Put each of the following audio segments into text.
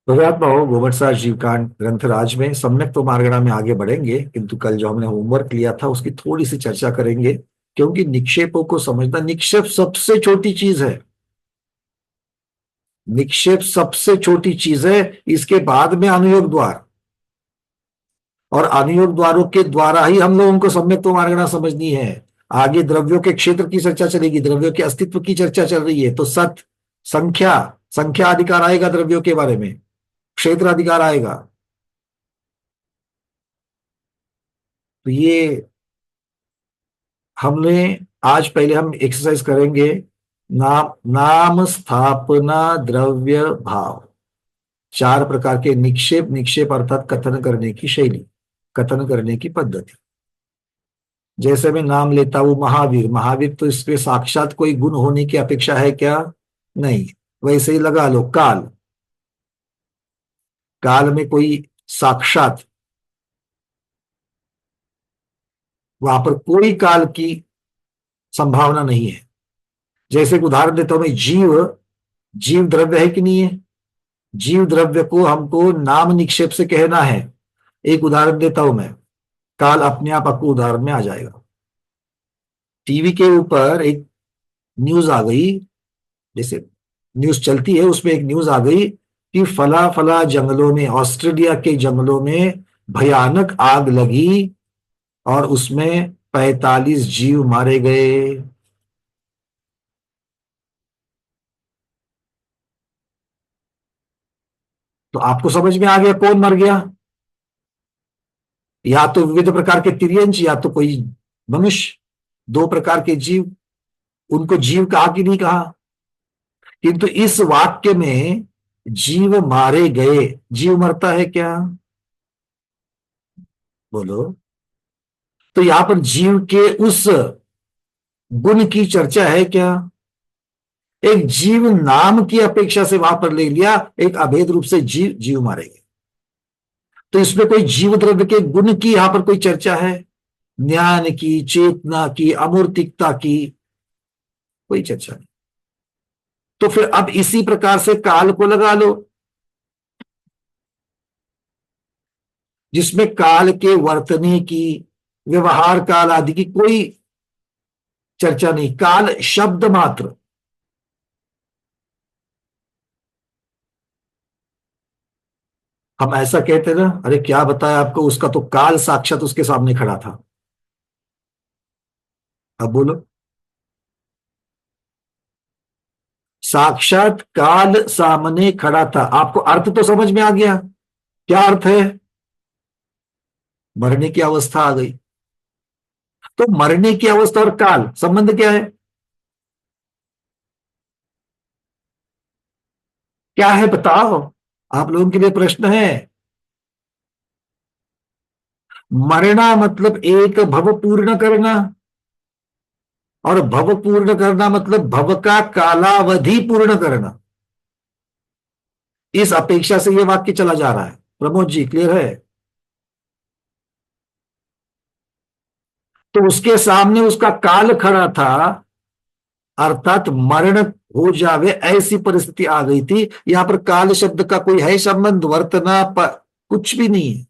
भव्यात्मा हो गोवत्सा जीवकांड ग्रंथराज में सम्यक तो मार्गणा में आगे बढ़ेंगे, किंतु कल जो हमने होमवर्क लिया था उसकी थोड़ी सी चर्चा करेंगे। क्योंकि निक्षेपों को समझना, निक्षेप सबसे छोटी चीज है। निक्षेप सबसे छोटी चीज है। इसके बाद में अनुयोग द्वार, और अनुयोग द्वारों के द्वारा ही हम लोगों को सम्यक तो मार्गणा समझनी है। आगे द्रव्यों के क्षेत्र की चर्चा चलेगी, द्रव्यों के अस्तित्व की चर्चा चल रही है, तो सत, संख्या, संख्या अधिकार आएगा द्रव्यों के बारे में, क्षेत्र अधिकार आएगा। तो ये हमने आज पहले हम एक्सरसाइज करेंगे। नाम नाम स्थापना द्रव्य भाव, चार प्रकार के निक्षेप। निक्षेप अर्थात कथन करने की शैली, कथन करने की पद्धति। जैसे मैं नाम लेता हूं महावीर, महावीर, तो इसमें साक्षात कोई गुण होने की अपेक्षा है क्या? नहीं। वैसे ही लगा लो काल, काल में कोई साक्षात, वहां पर कोई काल की संभावना नहीं है। जैसे एक उदाहरण देता हूं मैं, जीव, जीव द्रव्य है कि नहीं है? जीव द्रव्य को हमको नाम निक्षेप से कहना है। एक उदाहरण देता हूं मैं, काल अपने आप आपको उदाहरण में आ जाएगा। टीवी के ऊपर एक न्यूज आ गई, जैसे न्यूज चलती है उसमें एक न्यूज आ गई कि फला फला जंगलों में, ऑस्ट्रेलिया के जंगलों में भयानक आग लगी और उसमें 45 जीव मारे गए। तो आपको समझ में आ गया कौन मर गया? या तो विविध प्रकार के तिर्यंच, या तो कोई मनुष्य। दो प्रकार के जीव, उनको जीव कहा कि नहीं कहा? किंतु इस वाक्य में जीव मारे गए, जीव मरता है क्या? बोलो। तो यहां पर जीव के उस गुण की चर्चा है क्या? एक जीव नाम की अपेक्षा से वहां पर ले लिया, एक अभेद रूप से जीव, जीव मारे गए। तो इसमें कोई जीव द्रव्य के गुण की यहां पर कोई चर्चा है? ज्ञान की, चेतना की, अमूर्तिकता की कोई चर्चा नहीं। तो फिर अब इसी प्रकार से काल को लगा लो, जिसमें काल के वर्तने की, व्यवहार काल आदि की कोई चर्चा नहीं, काल शब्द मात्र। हम ऐसा कहते ना, अरे क्या बताया आपको, उसका तो काल साक्षात उसके सामने खड़ा था। अब बोलो, साक्षात काल सामने खड़ा था, आपको अर्थ तो समझ में आ गया? क्या अर्थ है? मरने की अवस्था आ गई। तो मरने की अवस्था और काल संबंध क्या है? क्या है बताओ, आप लोगों के लिए प्रश्न है। मरना मतलब एक भव पूर्ण करना, और भव पूर्ण करना मतलब भव का कालावधि पूर्ण करना। इस अपेक्षा से यह वाक्य चला जा रहा है। प्रमोद जी क्लियर है? तो उसके सामने उसका काल खड़ा था, अर्थात मरण हो जावे ऐसी परिस्थिति आ गई थी। यहां पर काल शब्द का कोई है संबंध, वर्तना कुछ भी नहीं है।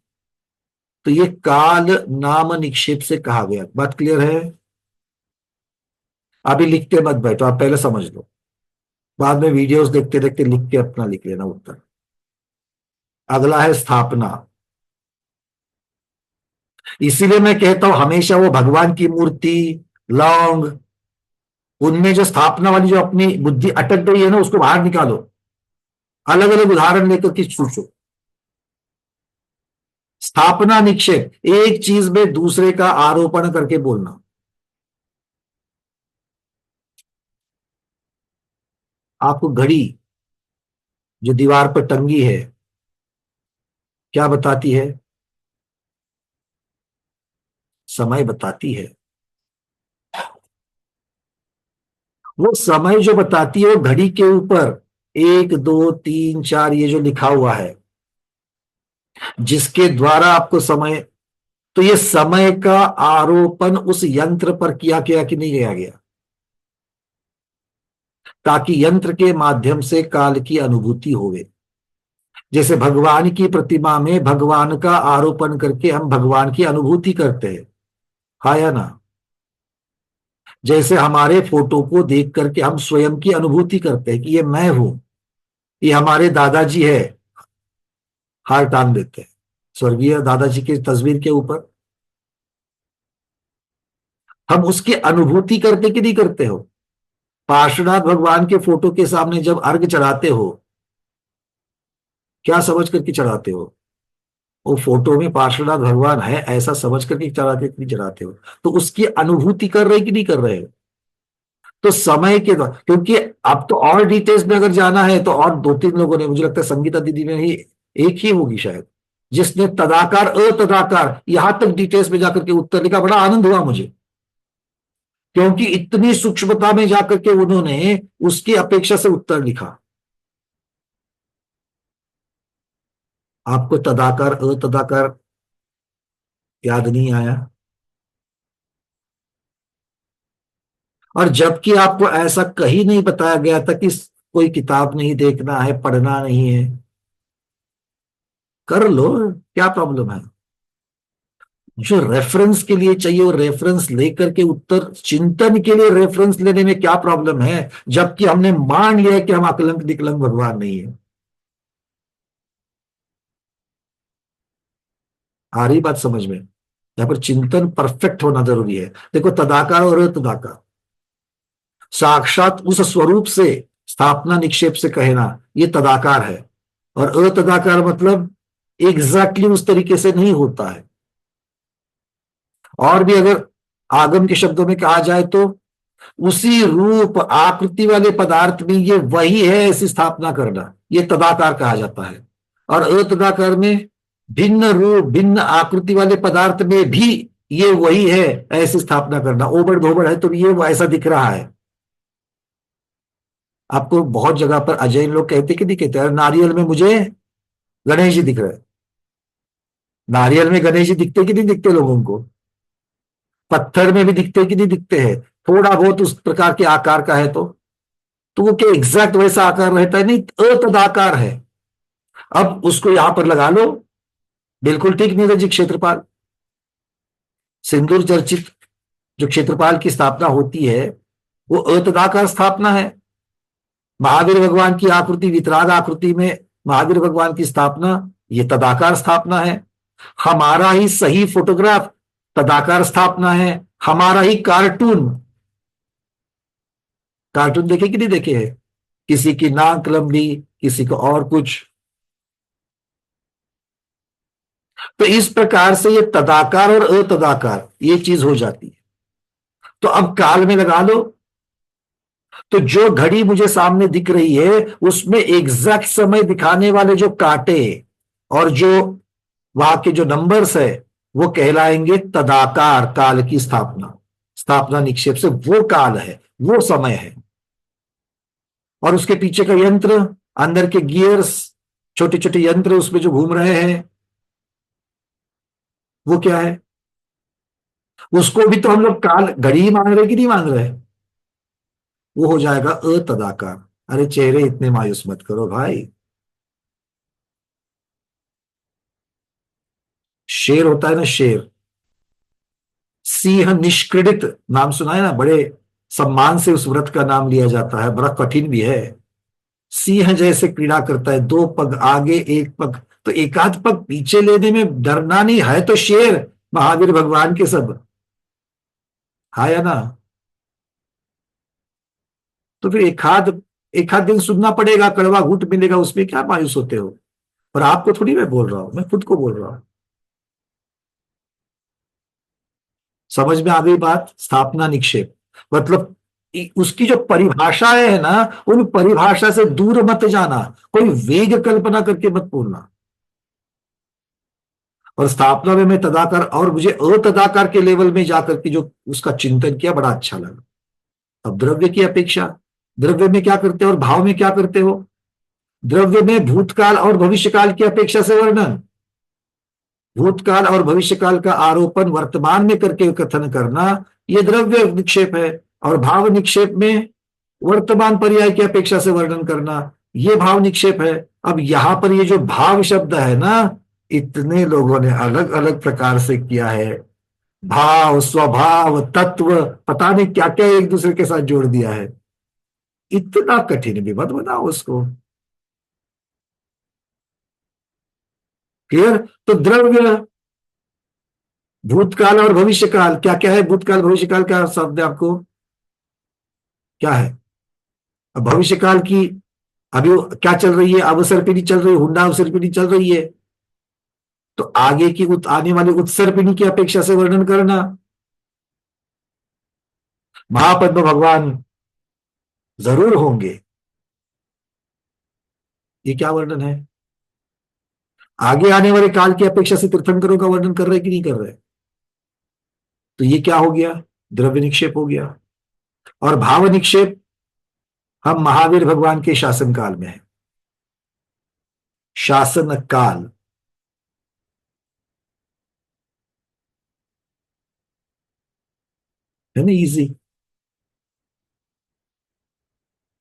तो ये काल नाम निक्षेप से कहा गया। बात क्लियर है? अभी लिखते मत बैठो, आप पहले समझ लो, बाद में वीडियोस देखते देखते लिख के अपना लिख लेना उत्तर। अगला है स्थापना। इसीलिए मैं कहता हूं हमेशा वो भगवान की मूर्ति, लौंग, उनमें जो स्थापना वाली जो अपनी बुद्धि अटक गई है ना, उसको बाहर निकालो। अलग अलग उदाहरण लेकर के सोचो। स्थापना निक्षेप, एक चीज में दूसरे का आरोपण करके बोलना। आपको घड़ी जो दीवार पर टंगी है क्या बताती है? समय बताती है। वो समय जो बताती है वो घड़ी के ऊपर एक दो तीन चार ये जो लिखा हुआ है, जिसके द्वारा आपको समय, तो ये समय का आरोपण उस यंत्र पर किया गया कि नहीं किया गया? ताकि यंत्र के माध्यम से काल की अनुभूति होवे। जैसे भगवान की प्रतिमा में भगवान का आरोपण करके हम भगवान की अनुभूति करते हैं, हाँ या ना? जैसे हमारे फोटो को देख करके हम स्वयं की अनुभूति करते हैं कि ये मैं हूं, ये हमारे दादाजी है, हार टांग देते हैं स्वर्गीय दादाजी की तस्वीर के ऊपर। हम उसकी अनुभूति करते कि नहीं करते हो? पार्श्वनाथ भगवान के फोटो के सामने जब अर्घ चढ़ाते हो, क्या समझ करके चढ़ाते हो? वो फोटो में पार्श्वनाथ भगवान है ऐसा समझ करके चढ़ाते कि नहीं चढ़ाते हो? तो उसकी अनुभूति कर रहे कि नहीं कर रहे हो? तो समय के द्वारा, क्योंकि अब तो और डिटेल्स में अगर जाना है तो और दो तीन लोगों ने, मुझे लगता है संगीता दीदी में ही एक ही होगी शायद, जिसने तदाकार अतदाकार यहां तक डिटेल्स में जाकर के उत्तर लिखा। बड़ा आनंद हुआ मुझे, क्योंकि इतनी सूक्ष्मता में जाकर के उन्होंने उसकी अपेक्षा से उत्तर लिखा। आपको तदाकार अतदाकार याद नहीं आया? और जबकि आपको ऐसा कहीं नहीं बताया गया था कि कोई किताब नहीं देखना है, पढ़ना नहीं है, कर लो, क्या प्रॉब्लम है? जो रेफरेंस के लिए चाहिए वो रेफरेंस लेकर के उत्तर, चिंतन के लिए रेफरेंस लेने में क्या प्रॉब्लम है, जबकि हमने मान लिया है कि हम अकलंक निकलंक भगवान नहीं है। आ रही बात समझ में? यहां पर चिंतन परफेक्ट होना जरूरी है। देखो, तदाकार और अतदाकार, साक्षात उस स्वरूप से स्थापना निक्षेप से कहना ये तदाकार है, और अतदाकार मतलब एग्जैक्टली उस तरीके से नहीं होता है। और भी अगर आगम के शब्दों में कहा जाए तो उसी रूप आकृति वाले पदार्थ में ये वही है ऐसी स्थापना करना, ये तदाकार कहा जाता है। और अतदाकार में भिन्न रूप भिन्न आकृति वाले पदार्थ में भी ये वही है ऐसी स्थापना करना। ओबड़ धोबड़ है तो ये वो ऐसा दिख रहा है। आपको बहुत जगह पर अजय लोग कहते कि नहीं कहते, अरे नारियल में मुझे गणेश जी दिख रहे हैं। नारियल में गणेश जी दिखते कि नहीं दिखते लोगों को? पत्थर में भी दिखते कि नहीं दिखते हैं? थोड़ा बहुत उस प्रकार के आकार का है तो वो क्या एग्जैक्ट वैसा आकार रहता है? नहीं, अतदाकार है। अब उसको यहां पर लगा लो, बिल्कुल ठीक नीरज जी। क्षेत्रपाल, सिंदूर चर्चित जो क्षेत्रपाल की स्थापना होती है वो अतदाकार स्थापना है। महावीर भगवान की आकृति वितराग आकृति में महावीर भगवान की स्थापना ये तदाकार स्थापना है। हमारा ही सही फोटोग्राफ तदाकार स्थापना है। हमारा ही कार्टून, कार्टून देखे कि नहीं देखे हैं? किसी की नाक लंबी, किसी को और कुछ। तो इस प्रकार से ये तदाकार और अतदाकार ये चीज हो जाती है। तो अब काल में लगा लो, तो जो घड़ी मुझे सामने दिख रही है उसमें एग्जैक्ट समय दिखाने वाले जो कांटे और जो वहां के जो नंबर्स है वो कहलाएंगे तदाकार। काल की स्थापना, स्थापना निक्षेप से वो काल है, वो समय है। और उसके पीछे का यंत्र, अंदर के गियर्स, छोटे छोटे यंत्र उसमें जो घूम रहे हैं वो क्या है? उसको भी तो हम लोग काल घड़ी मान रहे कि नहीं मान रहे? वो हो जाएगा अतदाकार। अरे चेहरे इतने मायूस मत करो भाई। शेर होता है ना, शेर, सिंह निष्क्रीडित नाम सुना है ना? बड़े सम्मान से उस व्रत का नाम लिया जाता है, बड़ा कठिन भी है। सिंह जैसे क्रीड़ा करता है, दो पग आगे एक पग, तो एक आध पग पीछे लेने में डरना नहीं है। तो शेर महावीर भगवान के सब, है या ना? तो फिर एक आध दिन सुनना पड़ेगा, कड़वा घूंट मिलेगा, उसमें क्या मायूस होते हो? और आपको थोड़ी मैं बोल रहा हूं, मैं खुद को बोल रहा हूं। समझ में आ गई बात? स्थापना निक्षेप मतलब उसकी जो परिभाषा है ना, उन परिभाषा से दूर मत जाना, कोई वेग कल्पना करके मत बोलना। और स्थापना में मैं तदाकार और मुझे अतदाकार के लेवल में जाकर के जो उसका चिंतन किया, बड़ा अच्छा लगा। अब द्रव्य की अपेक्षा, द्रव्य में क्या करते हो और भाव में क्या करते हो? द्रव्य में भूतकाल और भविष्यकाल की अपेक्षा से वर्णन, भूतकाल और भविष्यकाल का आरोपण वर्तमान में करके कथन करना, यह द्रव्य निक्षेप है। और भाव निक्षेप में वर्तमान पर्याय की अपेक्षा से वर्णन करना, ये भाव निक्षेप है। अब यहां पर ये जो भाव शब्द है ना, इतने लोगों ने अलग अलग प्रकार से किया है। भाव, स्वभाव, तत्व, पता नहीं क्या क्या एक दूसरे के साथ जोड़ दिया है। इतना कठिन भी मत बनाओ उसको। क्लियर? तो द्रव्य, भूतकाल और भविष्यकाल, क्या क्या है भूतकाल भविष्यकाल का शब्द है आपको क्या है? अब भविष्यकाल की अभी क्या चल रही है? अवसर पीढ़ी चल रही है, हुंडा अवसर पीढ़ी चल रही है। तो आगे की आने वाली उत्सर पीढ़ी की अपेक्षा से वर्णन करना। महापद्म भगवान जरूर होंगे, ये क्या वर्णन है? आगे आने वाले काल की अपेक्षा से तीर्थंकरों का वर्णन कर रहे कि नहीं कर रहे? तो ये क्या हो गया? द्रव्य निक्षेप हो गया। और भाव निक्षेप हम महावीर भगवान के शासन काल में है। शासन काल, है ना, इजी।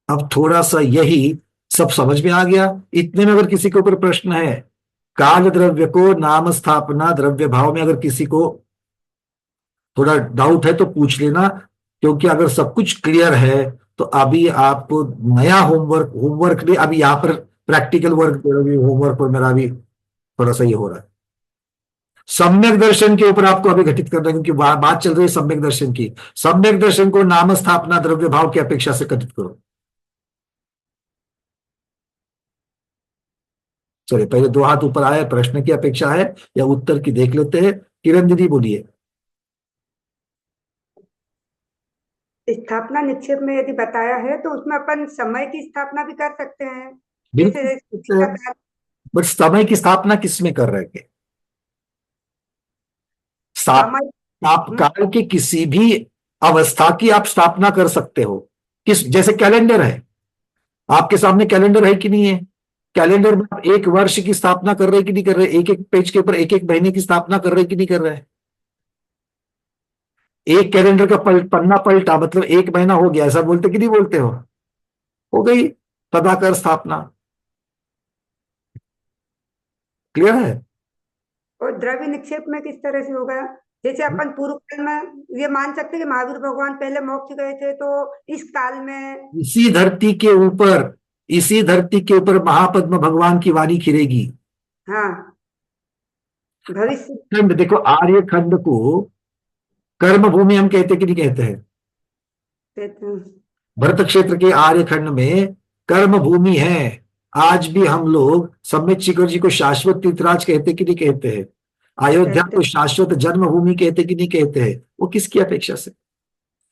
अब थोड़ा सा यही सब समझ में आ गया। इतने में अगर किसी के ऊपर प्रश्न है, काल द्रव्य को नाम स्थापना द्रव्य भाव में अगर किसी को थोड़ा डाउट है तो पूछ लेना। क्योंकि अगर सब कुछ क्लियर है तो अभी आपको नया होमवर्क होमवर्क नहीं, अभी यहाँ पर प्रैक्टिकल वर्क, होमवर्क पर मेरा भी थोड़ा सा ये हो रहा है। सम्यक दर्शन के ऊपर आपको अभी घटित करना है, क्योंकि बात चल रही है सम्यक दर्शन की। सम्यक दर्शन को नाम स्थापना द्रव्य भाव की अपेक्षा से घटित करो। चलिए, पहले दो हाथ ऊपर आए, प्रश्न की अपेक्षा है या उत्तर की देख लेते हैं। किरण दीदी बोलिए। स्थापना निक्षेप में यदि बताया है तो उसमें अपन समय की स्थापना भी कर सकते हैं। बिल्कुल जैसे सकते किसी हैं, का काल। बट समय की स्थापना किसमें कर रहे हैं? समय। आप हम्म, काल की किसी भी अवस्था की आप स्थापना कर सकते हो। किस, जैसे कैलेंडर है, आपके सामने कैलेंडर है कि नहीं है? कैलेंडर में आप एक वर्ष की स्थापना कर रहे कि नहीं कर रहे? एक एक पेज के ऊपर एक एक महीने की स्थापना कर रहे कि नहीं कर रहे? एक कैलेंडर का पन्ना पलटा मतलब एक महीना हो गया, ऐसा बोलते कि नहीं बोलते हो गई तदाकर स्थापना। क्लियर है? और द्रव्य निक्षेप में किस तरह से होगा? जैसे अपन पूर्व काल में ये मान सकते हैं कि महावीर भगवान पहले मोक्ष गए थे तो इस काल में। इसी धरती के ऊपर, इसी धरती के ऊपर महापद्म भगवान की वाणी खिलेगी। हाँ। भविष्य। खंड देखो, आर्य खंड को कर्म भूमि हम कहते कि नहीं कहते हैं? भरत क्षेत्र के आर्य खंड में कर्म भूमि है। आज भी हम लोग सम्यक शिखर जी को शाश्वत तीर्थराज कहते कि नहीं कहते हैं? अयोध्या कहते। को शाश्वत जन्म भूमि कहते कि नहीं कहते हैं? वो किसकी अपेक्षा से?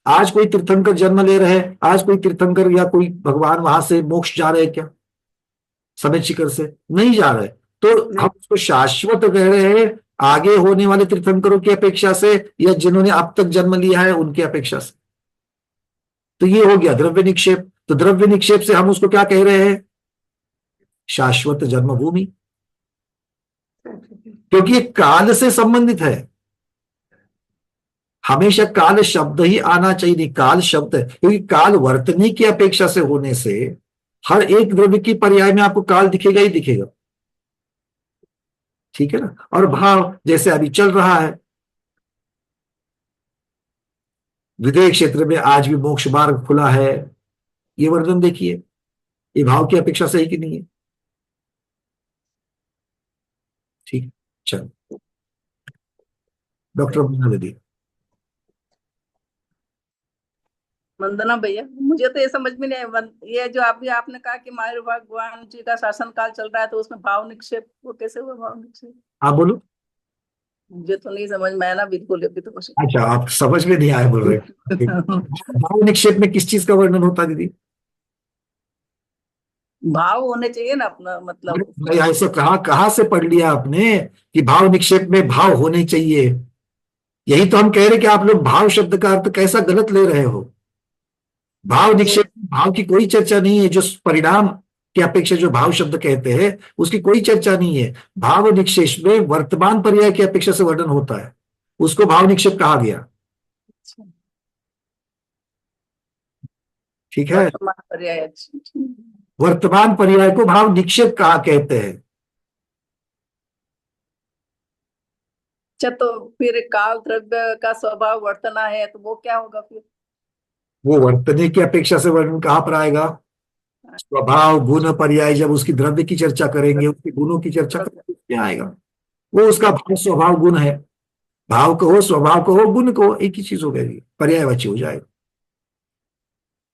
आज कोई तीर्थंकर जन्म ले रहे हैं? आज कोई तीर्थंकर या कोई भगवान वहां से मोक्ष जा रहे हैं क्या? समय शिखर से नहीं जा रहे। तो हम नहीं। उसको शाश्वत कह रहे हैं आगे होने वाले तीर्थंकरों की अपेक्षा से, या जिन्होंने अब तक जन्म लिया है उनकी अपेक्षा से। तो ये हो गया द्रव्य निक्षेप। तो द्रव्य निक्षेप से हम उसको क्या कह रहे हैं? शाश्वत जन्मभूमि। क्योंकि ये काल से संबंधित है। हमेशा काल शब्द ही आना चाहिए, नहीं काल शब्द है, क्योंकि काल वर्तनी की अपेक्षा से होने से हर एक द्रव्य की पर्याय में आपको काल दिखेगा ही दिखेगा। ठीक है ना? और भाव जैसे अभी चल रहा है, विदेह क्षेत्र में आज भी मोक्ष मार्ग खुला है, ये वर्णन देखिए, ये भाव की अपेक्षा सही कि नहीं है? ठीक। चलो, डॉक्टर मीना दीदी। वंदना भैया, मुझे तो ये समझ में नहीं आया ये जो अभी आपने कहा कि महावीर भगवान जी का शासन काल चल रहा है तो उसमें भाव निक्षेप वो कैसे हुआ? भाव निक्षेप आप बोलो। मुझे तो नहीं समझ में आया ना बिल्कुल अभी तो कुछ। अच्छा, आप समझ में नहीं आए बोल रहे हैं। ठीक। भाव निक्षेप में किस चीज का वर्णन होता है दीदी? भाव होने चाहिए ना अपना अरे मतलब। भाई, ऐसा कहाँ कहाँ से पढ़ लिया आपने कि भाव निक्षेप में भाव होने चाहिए? यही तो हम कह रहे हैं कि आप लोग भाव शब्द का अर्थ कैसा गलत ले रहे हो। भाव जैसे निक्षेप, भाव की कोई चर्चा नहीं है। जो परिणाम की अपेक्षा जो भाव शब्द कहते हैं उसकी कोई चर्चा नहीं है। भाव निक्षेप में वर्तमान पर्याय की अपेक्षा से वर्णन होता है, उसको भाव निक्षेप कहा गया। ठीक है? वर्तमान पर्याय। अच्छा, ठीक। वर्तमान पर्याय को भाव निक्षेप कहा कहते हैं। अच्छा, तो फिर काल द्रव्य का स्वभाव वर्तना है, तो वो क्या होगा फिर? वो वर्तने की अपेक्षा से वर्णन कहाँ पर आएगा? स्वभाव गुण पर्याय जब उसकी द्रव्य की चर्चा करेंगे, उसके गुणों की चर्चा करेंगे, क्या आएगा? वो उसका भाव स्वभाव गुण है। भाव कहो, स्वभाव कहो, गुण कहो, एक ही चीज हो गई, पर्यायवाची हो जाएगा।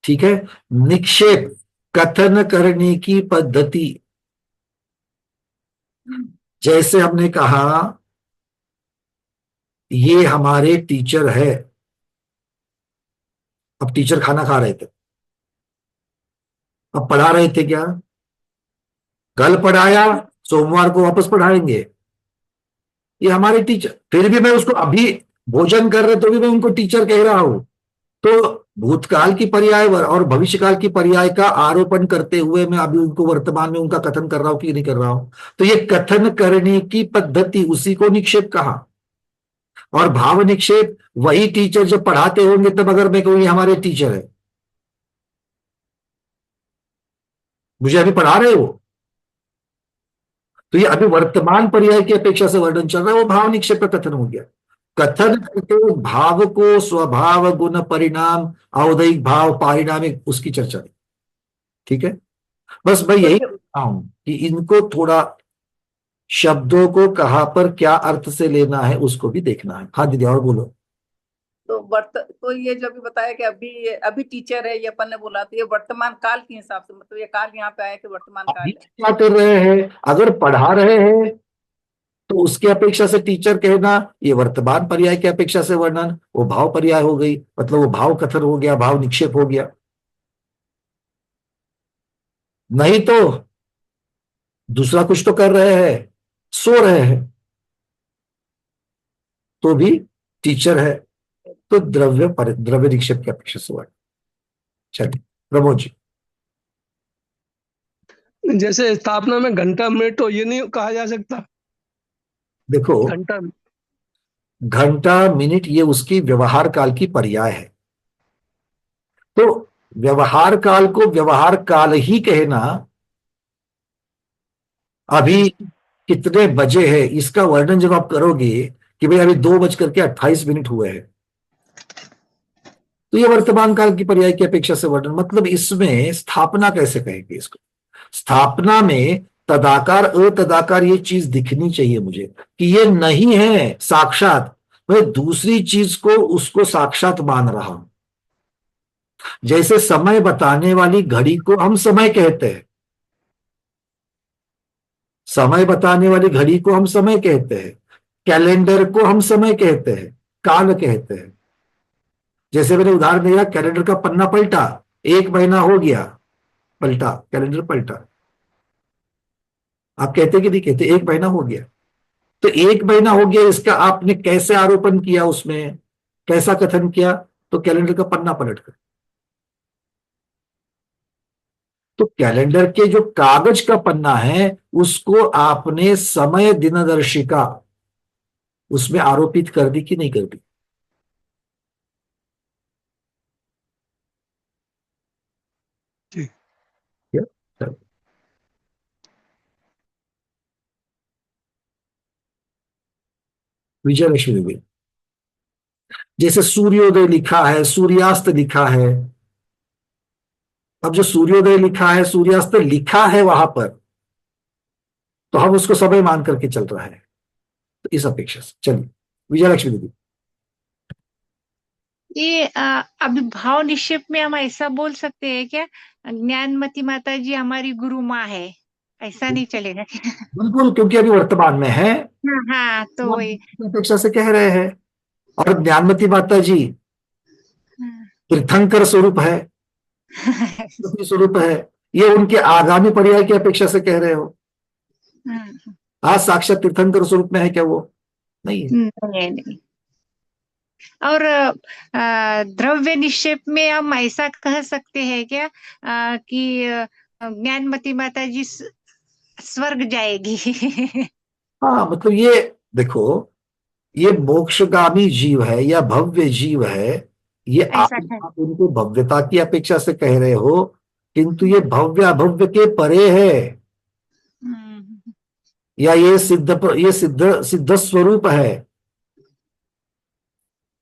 ठीक है। निक्षेप कथन करने की पद्धति। जैसे हमने कहा ये हमारे टीचर है। अब टीचर खाना खा रहे थे, अब पढ़ा रहे थे क्या? कल पढ़ाया, सोमवार को वापस पढ़ाएंगे। ये हमारे टीचर, फिर भी मैं उसको अभी भोजन कर रहे तो भी मैं उनको टीचर कह रहा हूं। तो भूतकाल की पर्याय और भविष्यकाल की पर्याय का आरोपण करते हुए मैं अभी उनको वर्तमान में उनका कथन कर रहा हूं कि नहीं कर रहा हूं? तो ये कथन करने की पद्धति, उसी को निक्षेप कहा। और भाव निक्षेप वही टीचर जब पढ़ाते होंगे तब अगर मैं कहूँ ये हमारे टीचर है, मुझे अभी पढ़ा रहे हो, तो ये अभी वर्तमान पर्याय की अपेक्षा से वर्णन चल रहा है, वो भाव निक्षेप का कथन हो गया। कथन करके भाव को स्वभाव गुण परिणाम औदयिक भाव पारिणामिक उसकी चर्चा है। ठीक है। बस मैं यही कहता हूं कि इनको थोड़ा शब्दों को कहां पर क्या अर्थ से लेना है उसको भी देखना है। हाँ दीदी और बोलो। तो ये जो भी बताया कि अभी अभी टीचर है, ये अपन ने बोला, तो ये वर्तमान काल के हिसाब से, मतलब ये काल यहाँ पे आया कि वर्तमान काल अभी है। क्या कर रहे हैं? अगर पढ़ा रहे हैं तो उसकी अपेक्षा से टीचर कहना, ये वर्तमान पर्याय की अपेक्षा से वर्णन, वो भाव पर्याय हो गई, मतलब वो भाव कथन हो गया, भाव निक्षेप हो गया। नहीं तो दूसरा कुछ तो कर रहे हैं, सो रहे हैं, तो भी टीचर है। तो द्रव्य निक्षेप की अपेक्षा से वर्णन। चलिए प्रमोद जी। जैसे स्थापना में घंटा मिनट, तो ये नहीं कहा जा सकता? देखो, घंटा घंटा मिनट ये उसकी व्यवहार काल की पर्याय है। तो व्यवहार काल को व्यवहार काल ही कहना, अभी कितने बजे है इसका वर्णन जब आप करोगे कि भाई अभी 2:28 हुए हैं, तो ये वर्तमान काल की पर्याय की अपेक्षा से वर्णन, मतलब इसमें स्थापना कैसे कहेंगे इसको? स्थापना में तदाकार अतदाकार ये चीज दिखनी चाहिए मुझे कि ये नहीं है साक्षात, मैं दूसरी चीज को उसको साक्षात मान रहा हूं। जैसे समय बताने वाली घड़ी को हम समय कहते हैं, समय बताने वाली घड़ी को हम समय कहते हैं, कैलेंडर को हम समय कहते हैं, काल कहते हैं। जैसे मैंने उदाहरण दिया, कैलेंडर का पन्ना पलटा, 1 महीना हो गया, पलटा, कैलेंडर पलटा। आप कहते कि नहीं कहते 1 महीना हो गया? तो 1 महीना हो गया, इसका आपने कैसे आरोपण किया, उसमें कैसा कथन किया? तो कैलेंडर का पन्ना पलट कर। तो कैलेंडर के जो कागज का पन्ना है उसको आपने समय दिनदर्शिका उसमें आरोपित कर दी कि नहीं कर दी? जी। क्या? विजय लक्ष्मी देवी, जैसे सूर्योदय लिखा है, सूर्यास्त लिखा है। अब जो सूर्योदय लिखा है, सूर्यास्त लिखा है वहां पर, तो हम उसको समय मान करके चल रहा है। तो इस अपेक्षा से चलिए विजय लक्ष्मी दीदी। ये अभी भाव निक्षेप में हम ऐसा बोल सकते हैं क्या, ज्ञानमती माता जी हमारी गुरु माँ है, ऐसा नहीं चलेगा क्या? बिल्कुल, क्योंकि अभी वर्तमान में है, हाँ, तो वही। अपेक्षा से कह रहे हैं। और ज्ञानमती माता जी हाँ। तीर्थंकर स्वरूप है, स्वरूप है, ये उनके आगामी पर्याय की अपेक्षा से कह रहे हो। हाँ। आज साक्षात तीर्थंकर स्वरूप में है क्या वो? नहीं है। नहीं। और द्रव्य निक्षेप में हम ऐसा कह सकते हैं क्या, कि ज्ञानमती माता जी स्वर्ग जाएगी? हाँ, मतलब ये देखो, ये मोक्षगामी जीव है या भव्य जीव है, ये ऐसा आप उनको भव्यता की अपेक्षा से कह रहे हो किंतु ये भव्य अभव्य के परे है, या ये सिद्ध सिद्ध स्वरूप है।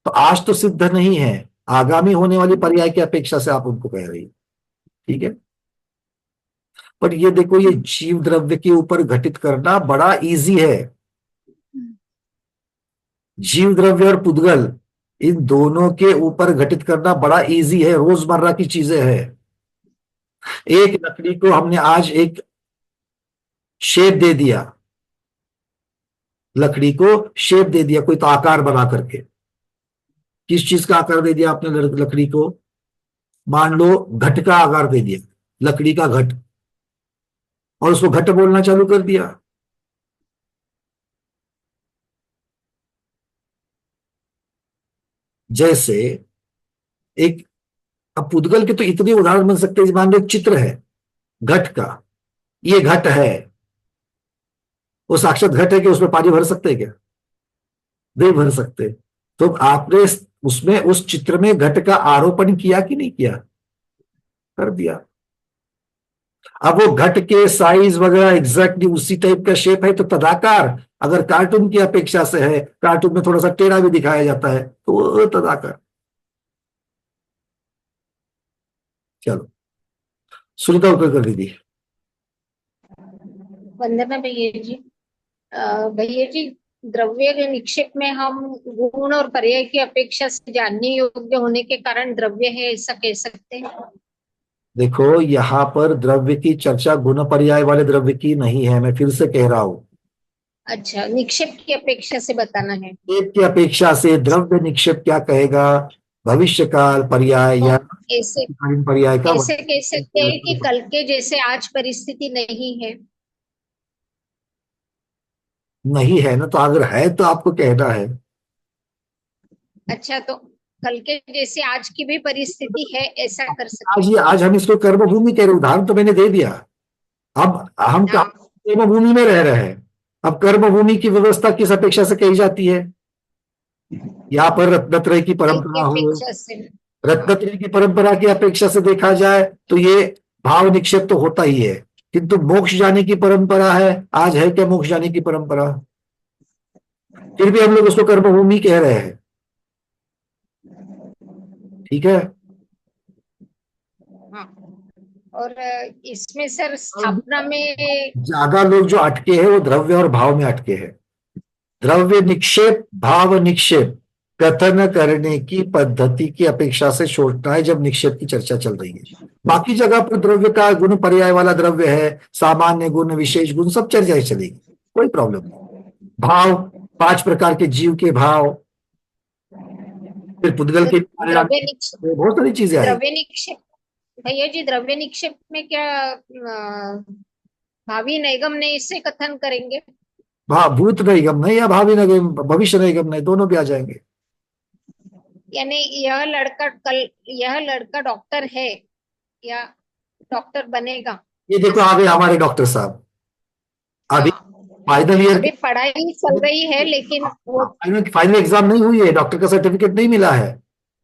तो आज तो सिद्ध नहीं है, आगामी होने वाली पर्याय की अपेक्षा से आप उनको कह रही, ठीक है। पर ये देखो, ये जीव द्रव्य के ऊपर घटित करना बड़ा इजी है। जीव द्रव्य और पुद्गल, इन दोनों के ऊपर घटित करना बड़ा इजी है, रोजमर्रा की चीजें हैं। एक लकड़ी को हमने आज एक शेप दे दिया, लकड़ी को शेप दे दिया, कोई तो आकार बना करके। किस चीज का आकार दे दिया आपने लकड़ी को? मान लो घट का आकार दे दिया, लकड़ी का घट, और उसको घट बोलना चालू कर दिया। जैसे एक, अब पुद्गल के तो इतने उदाहरण बन सकते हैं। मान लो एक चित्र है घट का, ये घट है, वो साक्षात घट है कि उसमें पानी भर सकते हैं क्या? नहीं भर सकते। तो आपने उसमें, उस चित्र में घट का आरोपण किया कि नहीं किया? कर दिया। अब वो घट के साइज वगैरह एग्जैक्टली उसी टाइप का शेप है, तो तदाकार अगर कार्टून की अपेक्षा से है, कार्टून में थोड़ा सा टेढ़ा भी दिखाया जाता है, तो वो तदाकार। चलो सुनीता उत्तर कर दीजिए। वंदना भैया जी। भैया जी, द्रव्य के निक्षेप में हम गुण और पर्याय की अपेक्षा से जानने योग्य होने के कारण द्रव्य है, ऐसा कह सकते हैं? देखो, यहां पर द्रव्य की चर्चा गुण पर्याय वाले द्रव्य की नहीं है, मैं फिर से कह रहा हूं। अच्छा, निक्षेप की अपेक्षा से बताना है। निक्षेप की अपेक्षा से द्रव्य निक्षेप क्या कहेगा? भविष्य काल पर्याय या ऐसे पर्याय का ऐसे कह सकते हैं कि कल के जैसे आज परिस्थिति नहीं है। नहीं है ना, तो अगर है तो आपको कहना है। अच्छा, तो कल के जैसे आज की भी परिस्थिति है, ऐसा कर सकते आज हम इसको कर्मभूमि कह रहे, उदाहरण तो मैंने दे दिया। अब हम हाँ। कर्मभूमि में रह रहे हैं। अब कर्मभूमि की व्यवस्था किस अपेक्षा से कही जाती है? यहाँ पर रत्नत्रय की परंपरा हो, अपेक्षा से। रत्नत्रय की परंपरा की अपेक्षा से देखा जाए तो ये भाव निक्षेप तो होता ही है। किंतु मोक्ष जाने की परंपरा है, आज है क्या मोक्ष जाने की परंपरा? फिर भी हम लोग उसको कर्मभूमि कह रहे हैं, ठीक है। हाँ। और इसमें सर स्थापना में ज्यादा लोग जो अटके हैं वो द्रव्य और भाव में अटके हैं। द्रव्य निक्षेप, भाव निक्षेप कथन करने की पद्धति की अपेक्षा से छोड़ना है जब निक्षेप की चर्चा चल रही है। बाकी जगह पर द्रव्य का गुण पर्याय वाला द्रव्य है, सामान्य गुण, विशेष गुण, सब चर्चा चलेगी, कोई प्रॉब्लम नहीं। भाव, 5 प्रकार के जीव के भाव, फिर पुद्गल के द्रव्य निक्षेप, बहुत सारी चीजें आई। द्रव्य निक्षेप भैया जी, द्रव्य निक्षेप में क्या भावी नैगम ने इससे कथन करेंगे? भूत नैगम नहीं या भावी नैगम, भविष्य नैगम नहीं, दोनों भी आ जाएंगे। यानी यह लड़का डॉक्टर है या डॉक्टर बनेगा? ये देखो आ गए हमारे डॉक्टर साहब, अभी फाइनल ईयर अभी पढ़ाई चल रही है, लेकिन वो फाइनल एग्जाम नहीं हुई है, डॉक्टर का सर्टिफिकेट नहीं मिला है,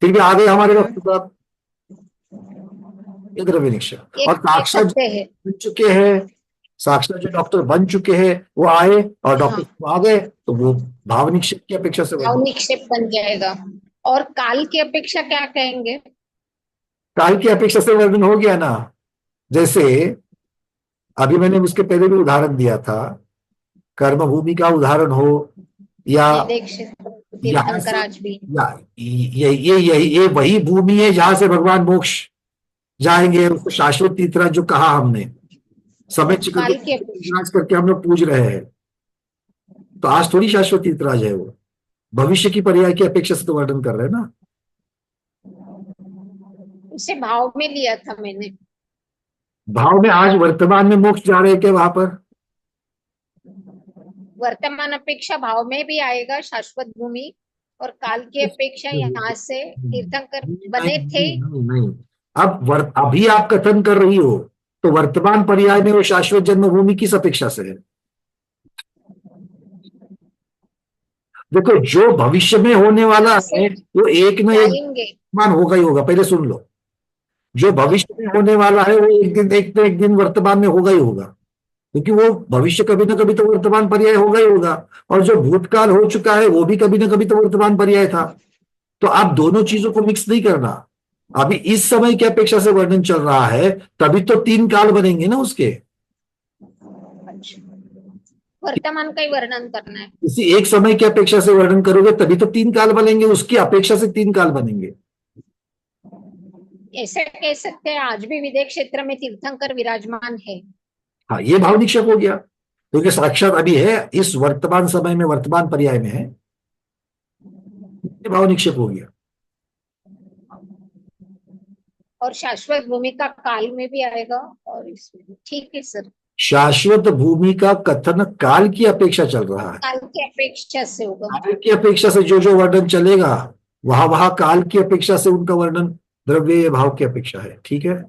फिर भी आ गए हमारे डॉक्टर साहब। ये द्रव्य निक्षेप। और साक्षात बन चुके हैं, साक्षात जो डॉक्टर बन चुके हैं वो आए और डॉक्टर आ गए, तो वो भाव निक्षेप की अपेक्षा से भाव निक्षेप बन जाएगा। और काल की अपेक्षा क्या कहेंगे? काल की अपेक्षा से वर्णन हो गया ना। जैसे अभी मैंने उसके पहले भी उदाहरण दिया था, कर्मभूमि का उदाहरण हो या ये वही भूमि है जहां से भगवान मोक्ष जाएंगे, उसको शाश्वत तीर्थराज जो कहा हमने, समय चिकर करके हम लोग पूज रहे हैं, तो आज थोड़ी शाश्वत तीर्थराज है, वो भविष्य की पर्याय की अपेक्षा से तो वर्णन कर रहे हैं ना। उसे भाव में लिया था मैंने। भाव में आज वर्तमान में मोक्ष जा रहे हैं क्या? वहां पर वर्तमान अपेक्षा भाव में भी आएगा शाश्वत भूमि, और काल की अपेक्षा यहाँ से तीर्थंकर बने थे। नहीं, अब अभी आप कथन कर रही हो तो वर्तमान पर्याय में वो शाश्वत जन्मभूमि किस अपेक्षा से है? देखो, जो भविष्य में होने वाला है वो एक न एक मान होगा ही होगा। पहले सुन लो, जो भविष्य में होने वाला है वो एक दिन वर्तमान में होगा ही होगा, क्योंकि वो भविष्य कभी ना कभी तो वर्तमान पर्याय होगा ही होगा, और जो भूतकाल हो चुका है वो भी कभी ना कभी तो वर्तमान पर्याय था। तो आप दोनों चीजों को मिक्स नहीं करना। अभी इस समय की अपेक्षा से वर्णन चल रहा है, तभी तो 3 काल बनेंगे ना उसके। अच्छा, वर्तमान का ही वर्णन करना है। किसी एक समय की अपेक्षा से वर्णन करोगे तभी तो 3 काल बनेंगे, उसकी अपेक्षा से 3 काल बनेंगे। ऐसे कह सकते हैं आज भी विदेह क्षेत्र में तीर्थंकर विराजमान है। हाँ, ये भाव निक्षेप हो गया, क्योंकि साक्षात अभी है, इस वर्तमान समय में वर्तमान पर्याय में है, ये भाव निक्षेप हो गया। और शाश्वत भूमिका काल में भी आएगा, और इसमें ठीक है सर। शाश्वत भूमि का कथन काल की अपेक्षा चल रहा है, काल की अपेक्षा से होगा। काल की अपेक्षा से जो जो वर्णन चलेगा वहां वहां काल की अपेक्षा से उनका वर्णन द्रव्य भाव की अपेक्षा है। ठीक है,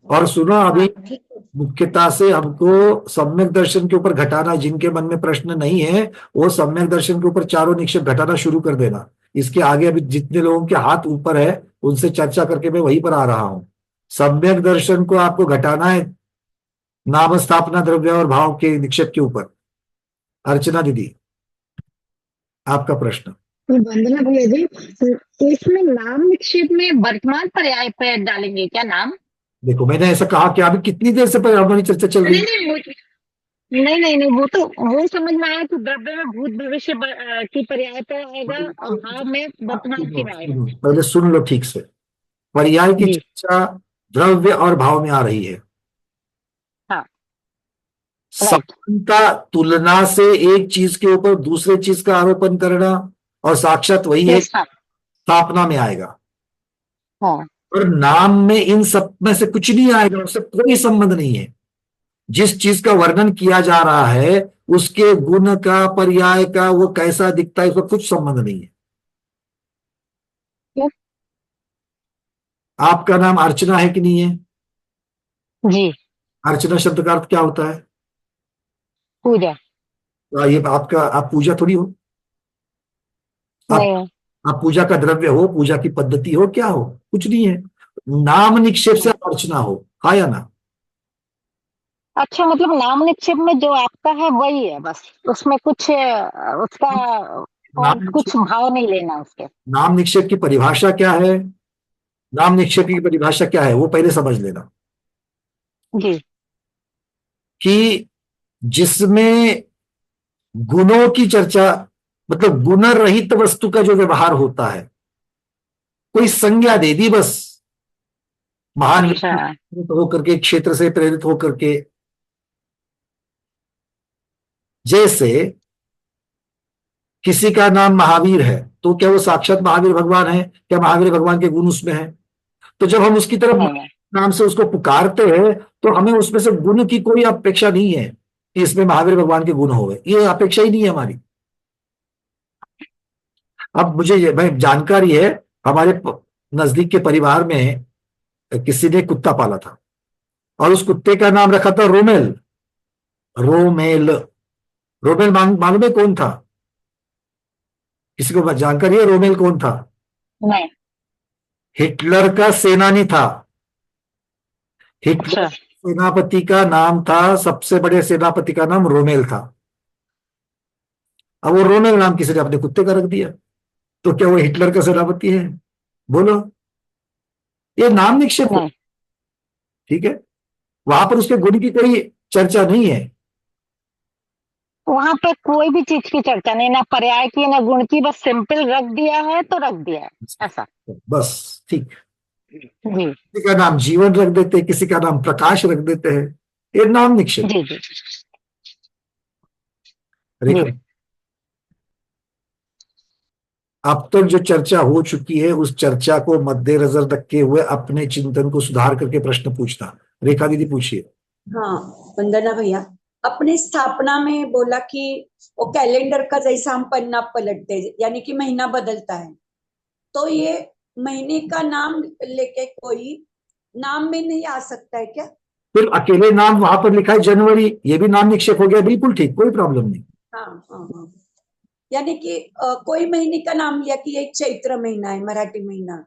और सुनो अभी ठीक है। मुख्यता से हमको सम्यक दर्शन के ऊपर घटाना, जिनके मन में प्रश्न नहीं है वो सम्यक दर्शन के ऊपर चारों निक्षेप घटाना शुरू कर देना। इसके आगे अभी जितने लोगों के हाथ ऊपर है उनसे चर्चा करके मैं वहीं पर आ रहा हूं। सम्यक दर्शन को आपको घटाना है नाम स्थापना द्रव्य और भाव के निक्षेप के ऊपर। अर्चना दीदी, आपका प्रश्न। वंदना भैया जी, तो इसमें नाम निक्षेप में वर्तमान पर्याय पे डालेंगे क्या नाम? देखो मैंने ऐसा कहा कि अभी कितनी देर से हमारी चर्चा चल रही नहीं है। नहीं, वो तो वो समझ में आया कि द्रव्य में भूत भविष्य की पर्याय पे आएगा और भाव में वर्तमान की में आएगा। पहले सुन लो ठीक से, पर्याय की जी। चर्चा द्रव्य और भाव में आ रही है। हाँ, समानता, तुलना से एक चीज के ऊपर दूसरे चीज का आरोपण करना, और साक्षात वही है यस हाँ। स्थापना में आएगा। हाँ, और नाम में इन सब में से कुछ नहीं आएगा, उससे कोई संबंध नहीं है। जिस चीज का वर्णन किया जा रहा है उसके गुण का, पर्याय का, वो कैसा दिखता है उसका कुछ संबंध नहीं है। यस। आपका नाम अर्चना है कि नहीं है? जी। अर्चना शब्द का अर्थ क्या होता है? पूजा। ये आपका, आप पूजा थोड़ी हो, आप नहीं। आप पूजा का द्रव्य हो, पूजा की पद्धति हो, क्या हो? कुछ नहीं है। नाम निक्षेप से आप अर्चना हो, हाँ या ना? अच्छा, मतलब नाम निक्षेप में जो आपका है वही है बस, उसमें कुछ उसका और नाम कुछ भाव नहीं लेना उसके। नाम निक्षेप की परिभाषा क्या है? नाम निक्षेप की परिभाषा क्या है वो पहले समझ लेना, जी। कि जिसमें गुणों की चर्चा, मतलब गुण रहित वस्तु का जो व्यवहार होता है, कोई संज्ञा दे दी बस, महान अच्छा। व्यक्ति होकर के, क्षेत्र से प्रेरित होकर के, जैसे किसी का नाम महावीर है तो क्या वो साक्षात महावीर भगवान है? क्या महावीर भगवान के गुण उसमें है? तो जब हम उसकी तरफ नहीं। नाम से उसको पुकारते हैं तो हमें उसमें से गुण की कोई अपेक्षा नहीं है कि इसमें महावीर भगवान के गुण होंगे, ये अपेक्षा ही नहीं है हमारी। अब मुझे भाई जानकारी है, हमारे नजदीक के परिवार में किसी ने कुत्ता पाला था और उस कुत्ते का नाम रखा था रोमेल। रोमेल, रोमेल मालूम है कौन था? किसी को जानकारी है रोमेल कौन था? नहीं। हिटलर का सेनानी था। हिटलर अच्छा। सेनापति का नाम था, सबसे बड़े सेनापति का नाम रोमेल था। अब वो रोमेल नाम किसी ने अपने कुत्ते का रख दिया, तो क्या वो हिटलर का सेनापति है? बोलो, ये नाम निक्षेप हो। नहीं। ठीक है, वहां पर उसके गुण की कोई चर्चा नहीं है। वहां पे कोई भी चीज की चर्चा नहीं, ना पर्याय की ना गुण की, बस सिंपल रख दिया है तो रख दिया है, ऐसा। बस ठीक। जी किसी का नाम जीवन रख देते हैं, किसी का नाम प्रकाश रख देते हैं, ये नाम निक्षेप। जी जी रेखा, जी। अब तक जो चर्चा हो चुकी है उस चर्चा को मद्देनजर रखे हुए अपने चिंतन को सुधार करके प्रश्न पूछना। रेखा दीदी पूछिए। हाँ वंदना भैया, अपने स्थापना में बोला कि वो कैलेंडर का जैसा हम पन्ना पलटते हैं, यानी कि महीना बदलता है, तो ये महीने का नाम लेके कोई नाम में नहीं आ सकता है क्या? फिर अकेले नाम वहां पर लिखा है जनवरी, ये भी नाम निक्षेप हो गया, बिल्कुल ठीक, कोई प्रॉब्लम नहीं। हाँ हाँ हाँ, यानी कि कोई महीने का नाम लिया कि ये चैत्र महीना है, मराठी महीना,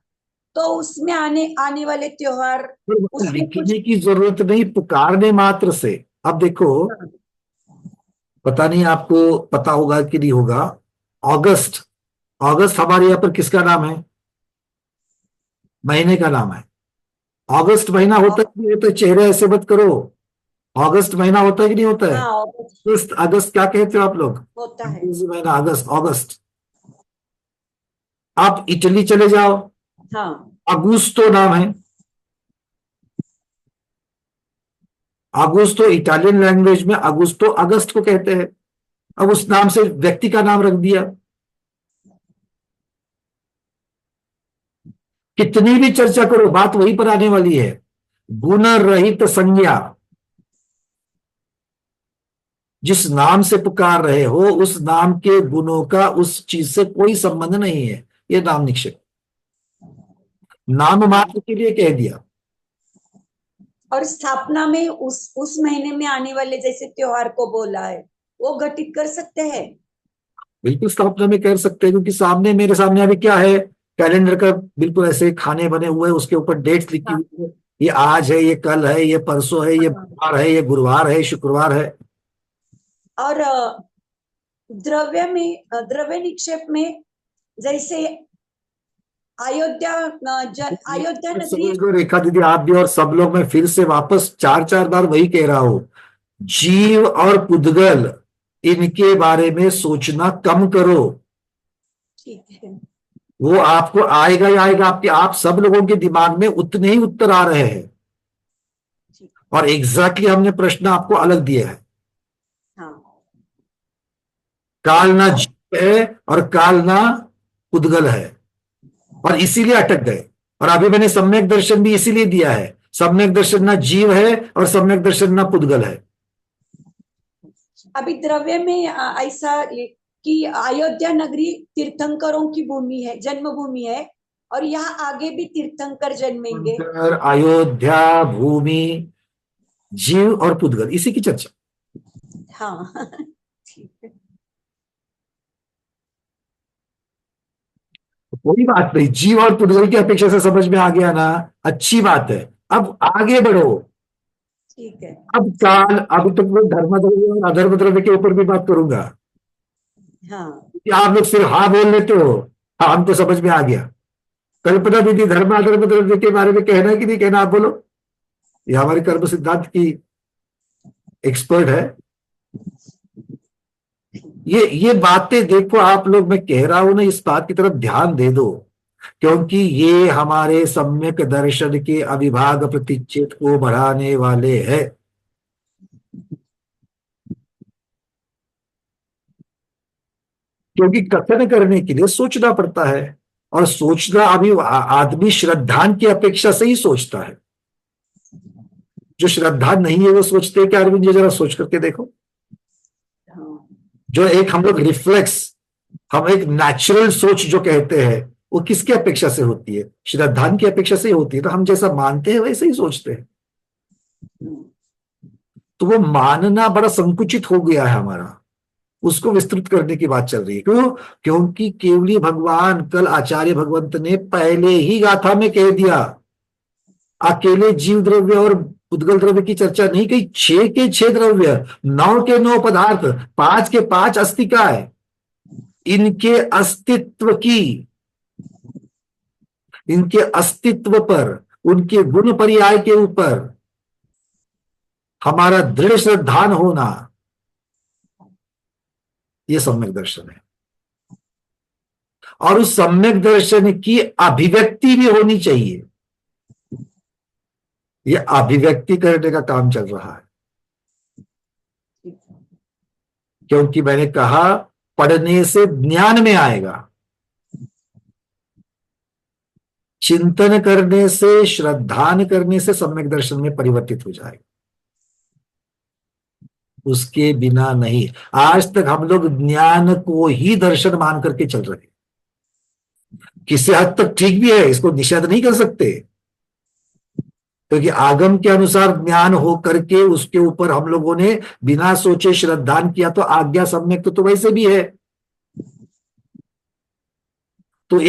तो उसमें आने वाले त्योहार उसमें लिखने की जरूरत नहीं, पुकारने मात्र से। अब देखो, पता नहीं आपको पता होगा कि नहीं होगा, अगस्त, अगस्त हमारे यहाँ पर किसका नाम है? महीने का नाम है। अगस्त महीना होता है कि नहीं होता है? चेहरे ऐसे मत करो। अगस्त महीना होता है कि नहीं होता है? हाँ अगस्त, अगस्त क्या कहते हो आप लोग? होता है। अंग्रेजी महीना अगस्त, अगस्त। आप इटली चले जाओ, हाँ अगुस्तो नाम है। अगुस्तो इटालियन लैंग्वेज में अगुस्तो अगस्त को कहते हैं। अब उस नाम से व्यक्ति का नाम रख दिया। कितनी भी चर्चा करो, बात वही पर आने वाली है। गुण रहित संज्ञा, जिस नाम से पुकार रहे हो उस नाम के गुणों का उस चीज से कोई संबंध नहीं है, ये नाम निक्षेप। नाम मात्र के लिए कह दिया। और स्थापना में उस महीने में आने वाले जैसे त्योहार को बोला है, वो घटित कर सकते हैं। बिल्कुल स्थापना में कर सकते हैं, क्योंकि सामने, मेरे सामने अभी क्या है, कैलेंडर का बिल्कुल ऐसे खाने बने हुए हैं, उसके ऊपर डेट्स लिखी हुई है। ये आज है, ये कल है, ये परसों है, ये बुधवार है, ये गुरुवार है, शुक्रवार है। और द्रव्य निक्षेप में जैसे अयोध्या नगरी। समझ लो रेखा दीदी, आप भी और सब लोग, मैं फिर से वापस 4-4 बार वही कह रहा हूं, जीव और पुद्गल, इनके बारे में सोचना कम करो। ठीक है। वो आपको आएगा ही आएगा, आपके, आप सब लोगों के दिमाग में उतने ही उत्तर आ रहे हैं, और एग्जैक्टली हमने प्रश्न आपको अलग दिया है। हाँ काल ना जीव है और काल ना पुद्गल है, और इसीलिए अटक गए। और अभी मैंने सम्यक दर्शन भी इसीलिए दिया है, सम्यक दर्शन ना जीव है और सम्यक दर्शन ना पुद्गल है। अभी द्रव्य में ऐसा कि अयोध्या नगरी तीर्थंकरों की भूमि है, जन्मभूमि है, और यहाँ आगे भी तीर्थंकर जन्मेंगे। अयोध्या भूमि, जीव और पुद्गल, इसी की चर्चा। हाँ ठीक है। कोई बात नहीं, जीव और पुद्गल की अपेक्षा से समझ में आ गया ना, अच्छी बात है। अब आगे बढ़ो। ठीक है। अब काल, अब तो मैं धर्म द्रव्य और अधर्म द्रव्य के ऊपर भी बात करूंगा। हाँ आप लोग सिर्फ हाँ बोल लेते हो, हाँ हम तो समझ में आ गया। कल्पना दीदी, धर्म अधर्म द्रव्य के बारे में कहना है कि नहीं कहना, आप बोलो। ये हमारे कर्म सिद्धांत की एक्सपर्ट है। ये बातें देखो आप लोग, मैं कह रहा हूं ना, इस बात की तरफ ध्यान दे दो, क्योंकि ये हमारे सम्यक दर्शन के अविभाग प्रतिच्छेद को बढ़ाने वाले हैं। क्योंकि कथन करने के लिए सोचना पड़ता है, और सोचना अभी आदमी श्रद्धान की अपेक्षा से ही सोचता है। जो श्रद्धा नहीं है वो सोचते हैं कि अरविंद जी, जरा सोच करके देखो। जो एक हम लोग रिफ्लेक्स, हम एक नेचुरल सोच जो कहते हैं, वो किसकी अपेक्षा से होती है? श्रद्धान की अपेक्षा से ही होती है। तो हम जैसा मानते हैं वैसे ही सोचते हैं। तो वो मानना बड़ा संकुचित हो गया है हमारा, उसको विस्तृत करने की बात चल रही है। क्यों? क्योंकि केवली भगवान, कल आचार्य भगवंत ने पहले ही गाथा में कह दिया, अकेले जीव द्रव्य और पुद्गल द्रव्य की चर्चा नहीं कही। 6 के 6 द्रव्य, 9 के 9 पदार्थ, 5 के 5 अस्तिकाएं, इनके अस्तित्व की, इनके अस्तित्व पर, उनके गुण पर्याय के ऊपर हमारा दृढ़ श्रद्धान होना, यह सम्यक दर्शन है। और उस सम्यक दर्शन की अभिव्यक्ति भी होनी चाहिए। यह अभिव्यक्ति करने का काम चल रहा है। क्योंकि मैंने कहा, पढ़ने से ज्ञान में आएगा, चिंतन करने से, श्रद्धान करने से सम्यक दर्शन में परिवर्तित हो जाएगा। उसके बिना नहीं। आज तक हम लोग ज्ञान को ही दर्शन मान करके चल रहे हैं। किसी हद तक ठीक भी है, इसको निषेध नहीं कर सकते, क्योंकि आगम के अनुसार ज्ञान हो करके उसके ऊपर हम लोगों ने बिना सोचे श्रद्धान किया, तो आज्ञा सम्यक तो वैसे भी है। तो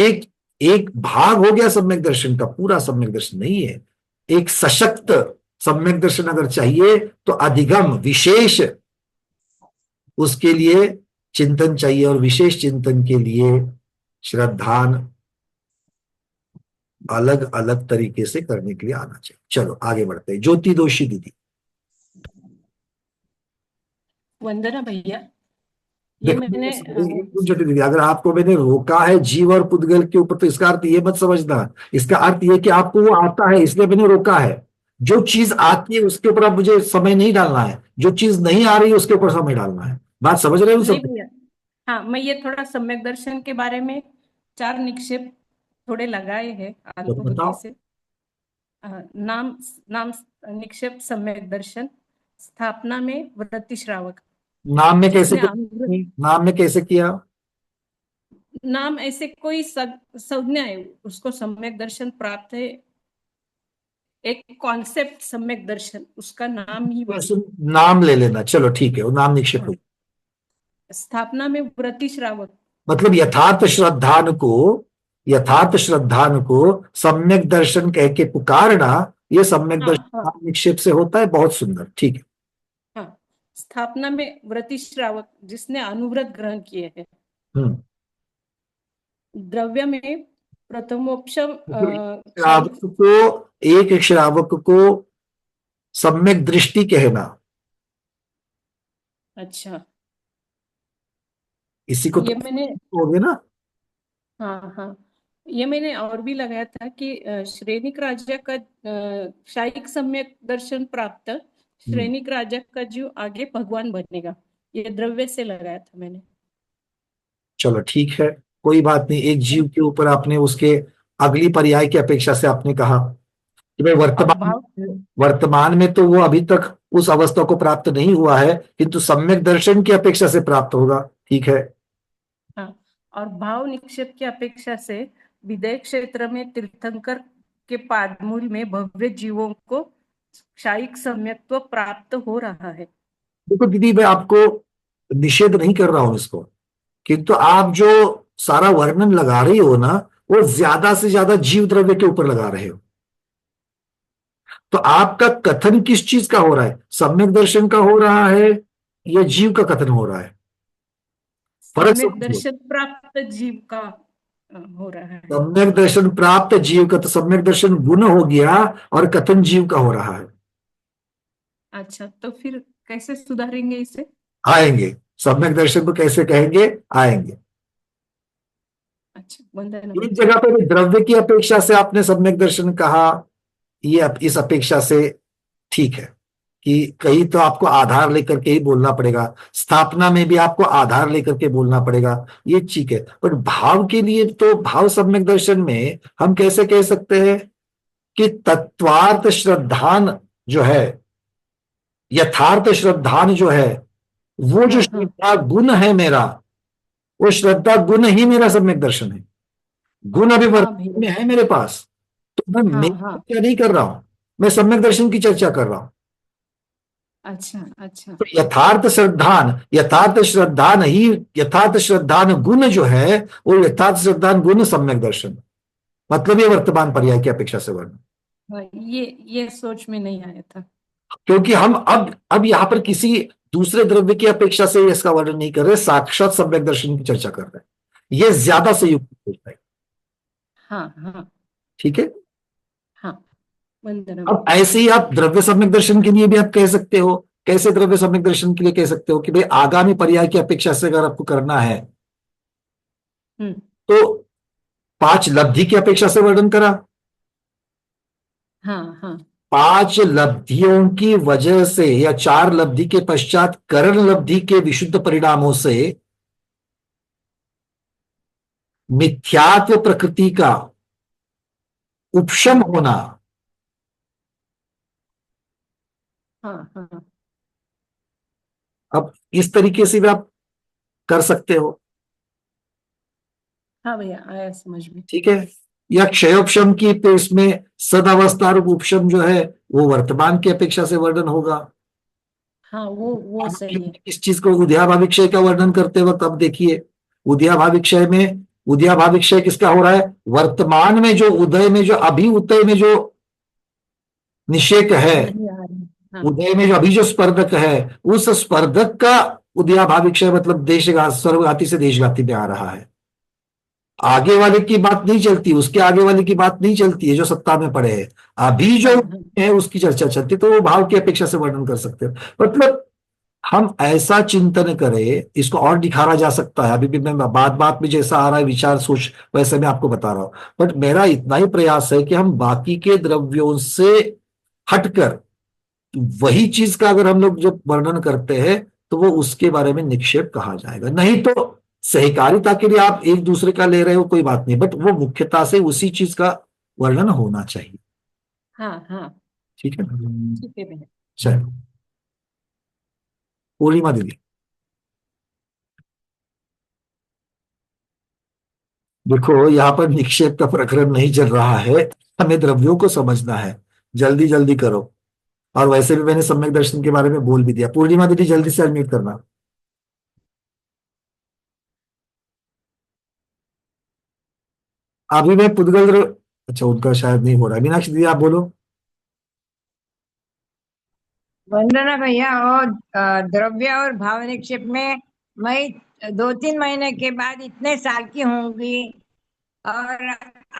एक भाग हो गया सम्यक दर्शन का, पूरा सम्यक दर्शन नहीं है। एक सशक्त सम्यक दर्शन अगर चाहिए तो अधिगम विशेष उसके लिए चिंतन चाहिए, और विशेष चिंतन के लिए श्रद्धान अलग अलग तरीके से करने के लिए आना चाहिए। चलो आगे बढ़ते हैं। ज्योति दोषी दीदी। वंदना भैया, ये मैंने ज्योति दीदी, अगर आपको मैंने रोका है जीव और पुद्गल के ऊपर, तो इसका अर्थ ये मत समझना, इसका अर्थ ये कि आपको वो आता है इसलिए मैंने रोका है। जो चीज आती है उसके ऊपर आप मुझे समय नहीं डालना है, जो चीज नहीं आ रही है उसके ऊपर समय डालना है। बात समझ रहे हो नहीं सब? भैया, हाँ, मैं ये थोड़ा सम्यक दर्शन के बारे में 4 निक्षेप थोड़े लगाए हैं बताओ। अनुभूति से। नाम नाम निक्षेप सम्यक दर्शन, स्थापना में वृत्ति श्रावक। नाम में कैसे जिसने अनुभूति- नाम में कैसे किया? नाम ऐसे कोई संज्ञा है, उसको सम्यक दर्शन प्राप्त है, एक कॉन्सेप्ट सम्यक दर्शन, उसका नाम ही वही। नाम ले लेना, चलो ठीक है, वो नाम निक्षेप हो। स्थापना में वृत्ति श्रावक मतलब यथार्थ श्रद्धान को सम्यक दर्शन कह के पुकारना, ये सम्यक हाँ, दर्शन हाँ। नाम निक्षेप से होता है। बहुत सुंदर, ठीक है। हाँ, स्थापना में वृत्ति श्रावक, जिसने अनुव्रत ग्रहण किए हैं। हम्म। द्रव्य में प्रथमोपशम श्रावक को, एक श्रावक को सम्यक दृष्टि कहना, अच्छा, इसी को ये तो मैंने, हो गया ना। हाँ हाँ, ये मैंने और भी लगाया था कि श्रेणिक राजा का शायिक सम्यक दर्शन प्राप्त श्रेणिक राजा का जीव आगे भगवान बनेगा, ये द्रव्य से लगाया था मैंने। चलो ठीक है, कोई बात नहीं। एक जीव के ऊपर आपने उसके अगली पर्याय की अपेक्षा से आपने कहा कि भाई वर्तमान में तो वो अभी तक उस अवस्था को प्राप्त नहीं हुआ है, किंतु सम्यक दर्शन की अपेक्षा से प्राप्त होगा। ठीक है। हाँ, और भाव निक्षेप की अपेक्षा से विदेह क्षेत्र में तीर्थंकर के पादमूल में भव्य जीवों को शायिक सम्यक्त्व प्राप्त हो रहा है। देखो दीदी, मैं आपको निषेध नहीं कर रहा हूं इसको, किंतु आप जो सारा वर्णन लगा रही हो ना, वो ज्यादा से ज्यादा जीव द्रव्य के ऊपर लगा रहे हो। तो आपका कथन किस चीज का हो रहा है? सम्यक दर्शन का हो रहा है या जीव का कथन हो रहा है? फर्क सम्यक समझो। दर्शन प्राप्त जीव का हो रहा है। सम्यक दर्शन प्राप्त जीव का, तो सम्यक दर्शन गुण हो गया और कथन जीव का हो रहा है। अच्छा, तो फिर कैसे सुधारेंगे इसे? आएंगे, सम्यक दर्शन को कैसे कहेंगे, आएंगे। अच्छा, वंदना। एक जगह पे भी द्रव्य की अपेक्षा से आपने सम्यक दर्शन कहा, ये इस अपेक्षा से ठीक है कि कहीं तो आपको आधार लेकर के ही बोलना पड़ेगा, स्थापना में भी आपको आधार लेकर के बोलना पड़ेगा, ये ठीक है। पर भाव के लिए तो भाव सम्यक दर्शन में हम कैसे कह सकते हैं कि तत्वार्थ श्रद्धान जो है, यथार्थ श्रद्धान जो है, वो जो श्रद्धा गुण है मेरा, वो श्रद्धा गुण ही मेरा सम्यक दर्शन है। गुण अभी वर्तमान में है मेरे पास, तो मैं चर्चा नहीं कर रहा हूं, मैं सम्यक दर्शन की चर्चा कर रहा हूं। अच्छा अच्छा, तो यथार्थ श्रद्धान गुण जो है, वो यथार्थ श्रद्धान गुण सम्यक दर्शन, मतलब ये वर्तमान पर्याय की अपेक्षा से वर्णन। ये सोच में नहीं आया था, क्योंकि हम अब यहां पर किसी दूसरे द्रव्य की अपेक्षा से इसका वर्णन नहीं कर रहे, साक्षात सम्यक दर्शन की चर्चा कर रहे हैं। ये ज्यादा से युक्त होता है। हाँ हाँ, ठीक है। हाँ, वंदना। अब ऐसे ही आप द्रव्य सम्यक दर्शन के लिए भी आप कह सकते हो। कैसे द्रव्य सम्यक दर्शन के लिए कह सकते हो कि भाई आगामी पर्याय की अपेक्षा से अगर आपको करना है तो 5 लब्धि की अपेक्षा से वर्णन करा। हाँ हाँ, 5 लब्धियों की वजह से या 4 लब्धि के पश्चात करण लब्धि के विशुद्ध परिणामों से मिथ्यात्व प्रकृति का उपशम होना। हाँ हाँ, अब इस तरीके से भी आप कर सकते हो। हाँ भैया, आया समझ में। ठीक है। या क्षयोपशम की तो इसमें सदावस्था रूप उपशम जो है वो वर्तमान की अपेक्षा से वर्णन होगा। हाँ, वो सही है। इस चीज को उद्याभावी क्षय का वर्णन करते वक्त अब देखिए, उद्याभावी क्षय में उदयाभावी क्षय किसका हो रहा है? वर्तमान में जो उदय में जो अभी उदय में जो निषेक है, नहीं आ रही। हाँ, उदय में जो अभी जो स्पर्धक है, उस स्पर्धक का उदयाभावी क्षय मतलब देशघाती, सर्वघाती से देशघाती में आ रहा है। आगे वाले की बात नहीं चलती, उसके आगे वाले की बात नहीं चलती है जो सत्ता में पड़े हैं। अभी जो है उसकी चर्चा चलती, तो वो भाव की अपेक्षा से वर्णन कर सकते हैं। मतलब हम ऐसा चिंतन करें, इसको और निखारा जा सकता है। अभी भी मैं बात बात में जैसा आ रहा है विचार सोच, वैसे मैं आपको बता रहा हूं। बट मेरा इतना ही प्रयास है कि हम बाकी के द्रव्यों से हटकर वही चीज का अगर हम लोग जब वर्णन करते हैं तो वो उसके बारे में निक्षेप कहा जाएगा। नहीं तो सहकारिता के लिए आप एक दूसरे का ले रहे हो कोई बात नहीं, बट वो मुख्यतः से उसी चीज का वर्णन होना चाहिए। हाँ, हाँ, ठीक है ना? ठीक है भैया। चलो, पूर्णिमा दीदी। देखो, यहाँ पर निक्षेप का प्रकरण नहीं चल रहा है, हमें द्रव्यों को समझना है। जल्दी जल्दी करो। और वैसे भी मैंने सम्यक दर्शन के बारे में बोल भी दिया। पूर्णिमा दीदी जल्दी से अनम्यूट करना। अभी मैं पुद्गल अच्छा, उनका शायद नहीं हो रहा है। मीनाक्षी दीदी आप बोलो। वंदना भैया, और द्रव्य और भाव निक्षेप में मैं 2-3 महीने के बाद इतने साल की होंगी और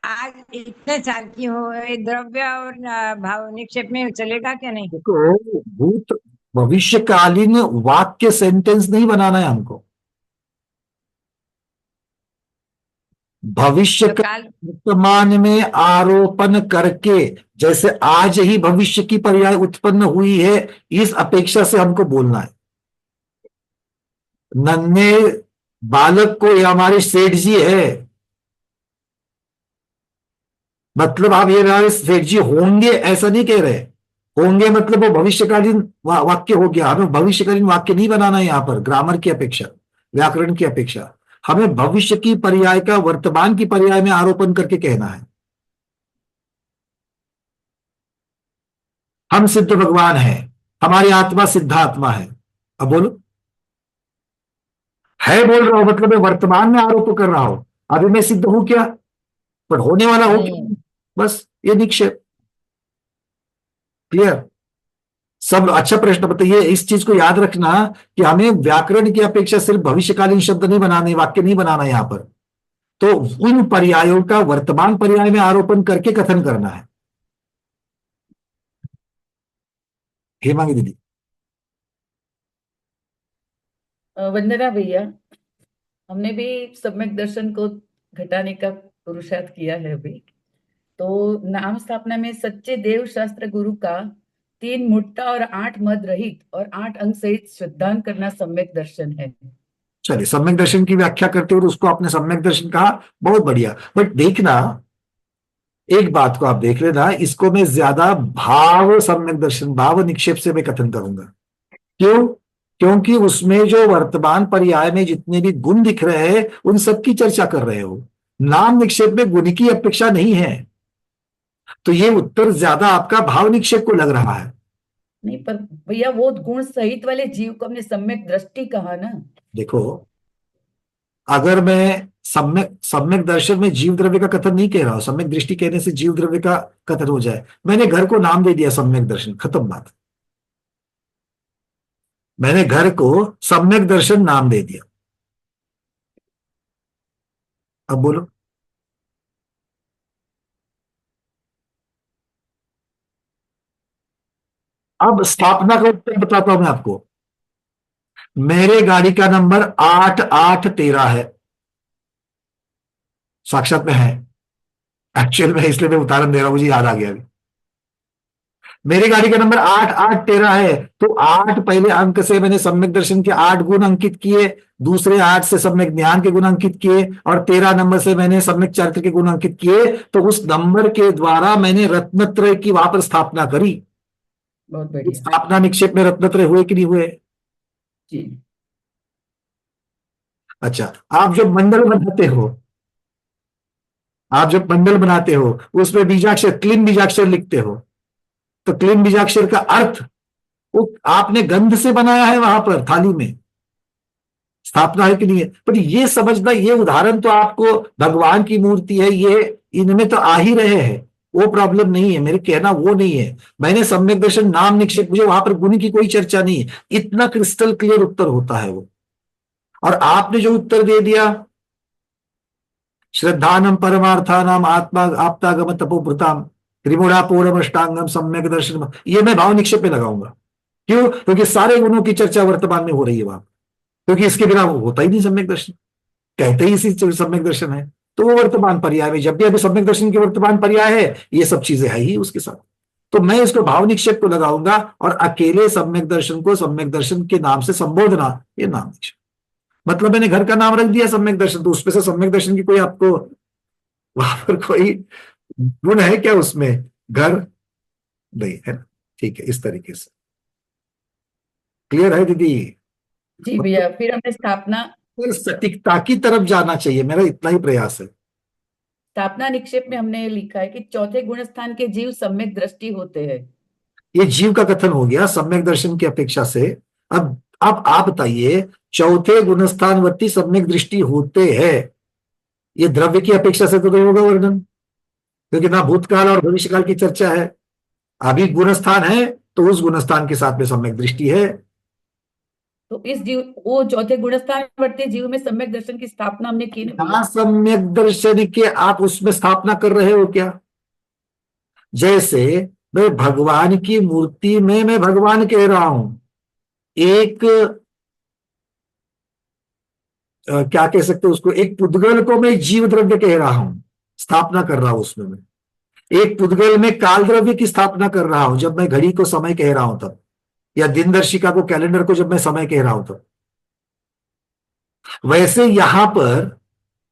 आज इतने साल की हो, द्रव्य और भाव निक्षेप में चलेगा क्या नहीं? देखो, भूत भविष्यकालीन वाक्य सेंटेंस नहीं बनाना है हमको। भविष्य तो का काल वर्तमान में आरोपण करके, जैसे आज ही भविष्य की पर्याय उत्पन्न हुई है, इस अपेक्षा से हमको बोलना है। नन्हे बालक को ये हमारे सेठ जी है, मतलब आप ये हमारे सेठ जी होंगे ऐसा नहीं कह रहे। होंगे मतलब वो भविष्यकालीन वाक्य हो गया। हमें भविष्यकालीन वाक्य नहीं बनाना है यहाँ पर, ग्रामर की अपेक्षा, व्याकरण की अपेक्षा। हमें भविष्य की पर्याय का वर्तमान की पर्याय में आरोपण करके कहना है। हम सिद्ध भगवान हैं, हमारी आत्मा सिद्धात्मा है। अब बोलो, है बोल रहा हूं मतलब मैं वर्तमान में आरोप कर रहा हूं। अभी मैं सिद्ध हूं क्या? पर होने वाला हो क्या? बस ये निक्षेप। क्लियर? सब अच्छा प्रश्न बताइए। इस चीज को याद रखना कि हमें व्याकरण की अपेक्षा सिर्फ भविष्यकालीन शब्द नहीं बनाने, वाक्य नहीं बनाना यहां पर। तो उन पर्यायों का वर्तमान पर्याय में आरोपण करके कथन करना है। हेमांगी दीदी। वंदना भैया, हमने भी सम्यक दर्शन को घटाने का पुरुषार्थ किया है अभी। तो नाम स्थापना में सच्चे देव शास्त्र गुरु का 3 मुट्टा और 8 मद रहित और 8 अंग सहित श्रद्धांत करना सम्यक दर्शन है। चलिए, सम्यक दर्शन की व्याख्या करते हुए उसको आपने सम्यक दर्शन कहा, बहुत बढ़िया। बट देखना, एक बात को आप देख लेना, इसको मैं ज्यादा भाव सम्यक दर्शन, भाव निक्षेप से मैं कथन करूंगा। क्यों? क्योंकि उसमें जो वर्तमान पर्याय में जितने भी गुण दिख रहे हैं उन सबकी चर्चा कर रहे हो। नाम निक्षेप में गुण की अपेक्षा नहीं है, तो ये उत्तर ज्यादा आपका भाव निक्षेप को लग रहा है। नहीं, पर भैया वो गुण सहित वाले जीव को हमने सम्यक दृष्टि कहा ना। देखो, अगर मैं सम्यक दर्शन में जीव द्रव्य का कथन नहीं कह रहा हूं, सम्यक दृष्टि कहने से जीव द्रव्य का कथन हो जाए। मैंने घर को नाम दे दिया सम्यक दर्शन, खत्म बात। मैंने घर को सम्यक दर्शन नाम दे दिया। अब बोलो। अब स्थापना का उत्तर बताता हूं मैं आपको। मेरे गाड़ी का नंबर 8813 है, साक्षात में है। एक्चुअल में इसलिए मैं उदाहरण दे रहा हूं, मुझे याद आ गया अभी। मेरी गाड़ी का नंबर 8813 है, तो 8 पहले अंक से मैंने सम्यक दर्शन के 8 गुण अंकित किए, दूसरे 8 से सम्यक ज्ञान के गुण अंकित किए, और 13 नंबर से मैंने सम्यक चरित्र के गुण अंकित किए। तो उस नंबर के द्वारा मैंने रत्नत्रय की वहां पर स्थापना करी। बहुत बढ़िया स्थापना निक्षेप में रत्नत्रय हुए कि नहीं हुए? जी। अच्छा, आप जब मंडल बनाते हो, उसमें बीजाक्षर, क्लीन बीजाक्षर लिखते हो, तो क्लीन बीजाक्षर का अर्थ वो आपने गंध से बनाया है वहां पर थाली में। स्थापना है कि नहीं है। पर ये समझना, ये उदाहरण तो आपको भगवान की मूर्ति है, ये इनमें तो आ ही रहे हैं, वो प्रॉब्लम नहीं है। मेरे कहना वो नहीं है। मैंने सम्यक दर्शन नाम निक्षेप, मुझे वहां पर गुण की कोई चर्चा नहीं है, इतना क्रिस्टल क्लियर उत्तर होता है वो। और आपने जो उत्तर दे दिया, श्रद्धानम परमार्थानाम आत्मा आप्तागम तपोभृताम त्रिगुणापूर्णम अष्टांगम सम्यक दर्शन, ये मैं भाव निक्षेप में लगाऊंगा। क्यों? क्योंकि सारे गुणों की चर्चा वर्तमान में हो रही है वहां, क्योंकि इसके बिना वो होता ही नहीं सम्यक दर्शन, कहते ही इसी सम्यक दर्शन है। तो वो वर्तमान पर्याय में, जब भी अभी सम्यक दर्शन के वर्तमान पर्याय है, ये सब चीजें है ही उसके साथ। तो मैं इसको भाव निक्षेप को लगाऊंगा, और अकेले सम्यक दर्शन को सम्यक दर्शन के नाम से संबोधना, ये नाम निक्षेप। मतलब मैंने घर का नाम रख दिया सम्यक दर्शन, तो उसमें से सम्यक दर्शन की कोई आपको वहां पर कोई गुण है क्या उसमें? घर नहीं है ना। ठीक है, इस तरीके से क्लियर है दीदी? जी भैया, फिर हमने स्थापना सटीकता की तरफ जाना चाहिए, मेरा इतना ही प्रयास है। स्थापना निक्षेप में हमने लिखा है कि चौथे गुण स्थान के जीव सम्यक दृष्टि होते हैं। ये जीव का कथन हो गया सम्यक दर्शन की अपेक्षा से। अब आप बताइए, चौथे गुणस्थानवर्ती सम्यक दृष्टि होते हैं, ये द्रव्य की अपेक्षा से तो नहीं होगा वर्णन, क्योंकि ना भूतकाल और भविष्यकाल की चर्चा है। अभी गुणस्थान है तो उस गुणस्थान के साथ में सम्यक दृष्टि है। तो इस जीव, वो चौथे गुणस्थान वर्ती जीव में सम्यक दर्शन की स्थापना हमने की ना भैया। ना सम्यक दर्शन के आप उसमें स्थापना कर रहे हो क्या? जैसे मैं भगवान की मूर्ति में मैं भगवान कह रहा हूं, एक क्या कह सकते हो उसको, एक पुद्गल को मैं जीव द्रव्य कह रहा हूं, स्थापना कर रहा हूं उसमें मैं। एक पुद्गल में काल द्रव्य की स्थापना कर रहा हूं जब मैं घड़ी को समय कह रहा हूं तब, या दिनदर्शिका को, कैलेंडर को जब मैं समय कह रहा हूं तब। वैसे यहां पर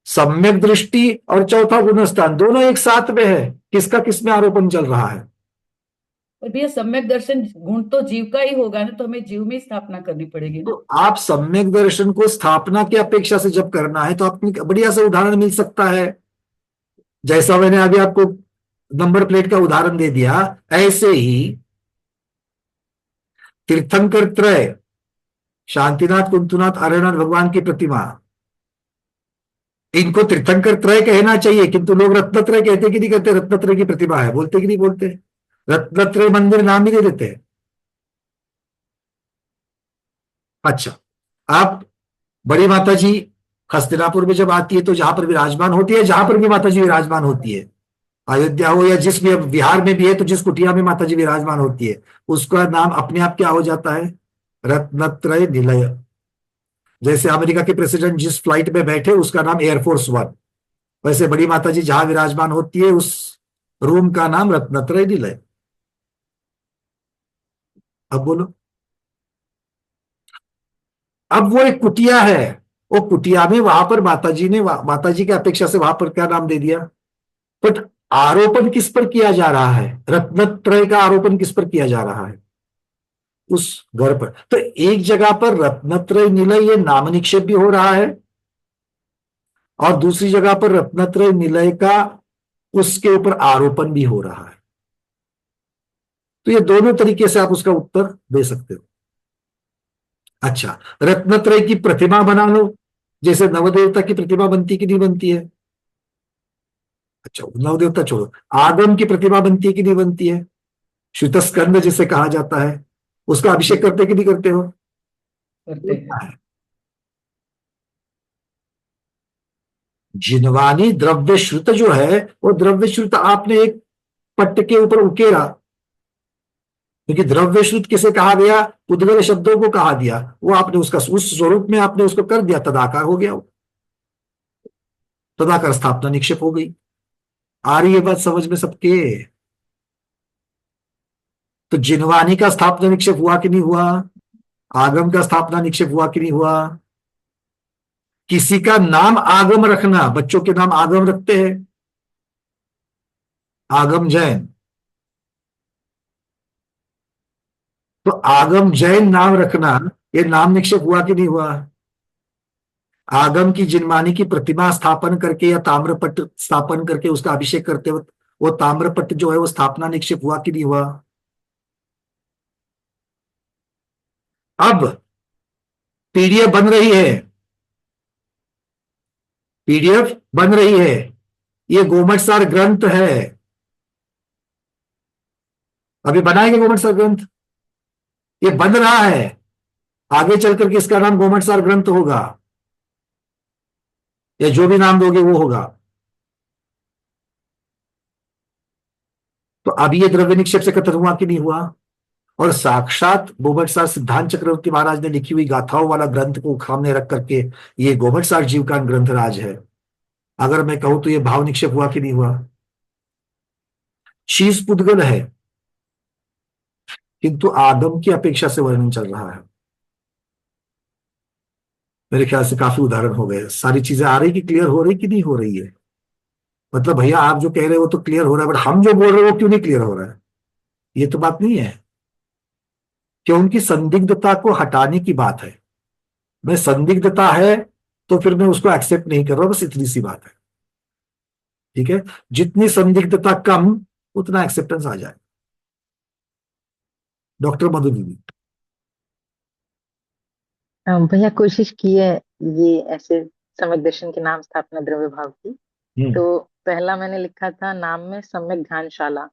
सम्यक दृष्टि और चौथा गुणस्थान दोनों एक साथ में है। किसका किसमें आरोपण चल रहा है? और भैया सम्यक दर्शन गुण तो जीव का ही होगा ना, तो हमें जीव में स्थापना करनी पड़ेगी ना। तो आप सम्यक दर्शन को स्थापना की अपेक्षा से जब करना है तो आपको बढ़िया सा उदाहरण मिल सकता है, जैसा मैंने अभी आपको नंबर प्लेट का उदाहरण दे दिया। ऐसे ही तीर्थंकर त्रय, शांतिनाथ, कुंतुनाथ, आर्यनाथ भगवान की प्रतिमा, इनको तीर्थंकर त्रय कहना चाहिए, किंतु लोग रत्नत्रय कहते कि नहीं कहते? रत्नत्रय की प्रतिमा है बोलते कि नहीं बोलते? रत्नत्रय मंदिर नाम ही दे देते हैं। अच्छा, आप बड़ी माता जी हस्तिनापुर में जब आती है तो जहां पर विराजमान होती है, जहां पर भी माता जी विराजमान होती है, अयोध्या हो या जिस भी, बिहार में भी है तो जिस कुटिया में माता जी विराजमान होती है, उसका नाम अपने आप क्या हो जाता है? रत्नत्रय निलय। जैसे अमेरिका के प्रेसिडेंट जिस फ्लाइट में बैठे उसका नाम एयरफोर्स वन, वैसे बड़ी माता जी जहां विराजमान होती है उस रूम का नाम रत्नत्रय निलय। अब बोलो, अब वो एक कुटिया है, वो कुटिया में वहां पर माता जी ने, माता जी की अपेक्षा से वहां पर क्या नाम दे दिया? बट आरोपण किस पर किया जा रहा है? रत्नत्रय का आरोपण किस पर किया जा रहा है? उस घर पर। तो एक जगह पर रत्नत्रय निलय ये नाम निक्षेप भी हो रहा है, और दूसरी जगह पर रत्नत्रय निलय का उसके ऊपर आरोपण भी हो रहा है। तो ये दोनों तरीके से आप उसका उत्तर दे सकते हो। अच्छा, रत्नत्रय की प्रतिमा बना लो, जैसे नवदेवता की प्रतिमा बनती कि नहीं बनती है? अच्छा, नवदेवता छोड़ो, आगम की प्रतिमा बनती है कि नहीं बनती है? श्वेतस्कंद जिसे कहा जाता है, उसका अभिषेक करते कि नहीं करते हो? करते हैं। जिनवानी द्रव्य श्रुत जो है, वो द्रव्य श्रुत आपने एक पट्ट के ऊपर उकेरा, क्योंकि द्रव्य श्रुत किसे कहा गया? उद्गल शब्दों को कहा दिया, वो आपने उसका उस स्वरूप में आपने उसको कर दिया, तदाकार हो गया वो, तदाकार स्थापना निक्षेप हो गई। आ रही है बात समझ में सबके? तो जिनवानी का स्थापना निक्षेप हुआ कि नहीं हुआ? आगम का स्थापना निक्षेप हुआ कि नहीं हुआ? किसी का नाम आगम रखना, बच्चों के नाम आगम रखते हैं, आगम जैन, तो आगम जैन नाम रखना, ये नाम निक्षेप हुआ कि नहीं हुआ? आगम की जिनवानी की प्रतिमा स्थापन करके या ताम्रपट्ट स्थापन करके उसका अभिषेक करते वक्त वो ताम्रपट्ट जो है वो स्थापना निक्षेप हुआ कि नहीं हुआ? अब पीढ़ियां बन रही है, पीडीएफ बन रही है, ये गोमटसार ग्रंथ है, अभी बनाएंगे गोमटसार ग्रंथ, ये बन रहा है, आगे चल करके इसका नाम गोमटसार ग्रंथ होगा, या जो भी नाम दोगे वो होगा। तो अभी ये द्रव्य निक्षेप से कथन हुआ कि नहीं हुआ? और साक्षात गोमटसार सिद्धांत चक्रवर्ती महाराज ने लिखी हुई गाथाओं वाला ग्रंथ को सामने रख करके ये गोमटसार जीवकान ग्रंथ राज है। अगर मैं कहूं तो ये भाव निक्षेप हुआ कि नहीं हुआ? चीज पुद्गल है, किंतु आदम की अपेक्षा से वर्णन चल रहा है। मेरे ख्याल से काफी उदाहरण हो गए, सारी चीजें आ रही कि क्लियर हो रही कि नहीं हो रही है? मतलब भैया आप जो कह रहे हो तो क्लियर हो रहा है, बट हम जो बोल रहे हो वो क्यों नहीं क्लियर हो रहा है? ये तो बात नहीं है कि उनकी संदिग्धता को हटाने की बात है। मैं संदिग्धता है तो फिर मैं उसको एक्सेप्ट नहीं कर रहा, बस इतनी सी बात है। ठीक है, जितनी संदिग्धता कम उतना एक्सेप्टेंस आ जाए। डॉक्टर मधु दीदी। भैया कोशिश की है ये ऐसे सम्यक दर्शन के नाम स्थापना द्रव्य भाव की। तो पहला मैंने लिखा था नाम में सम्यक ध्यानशाला।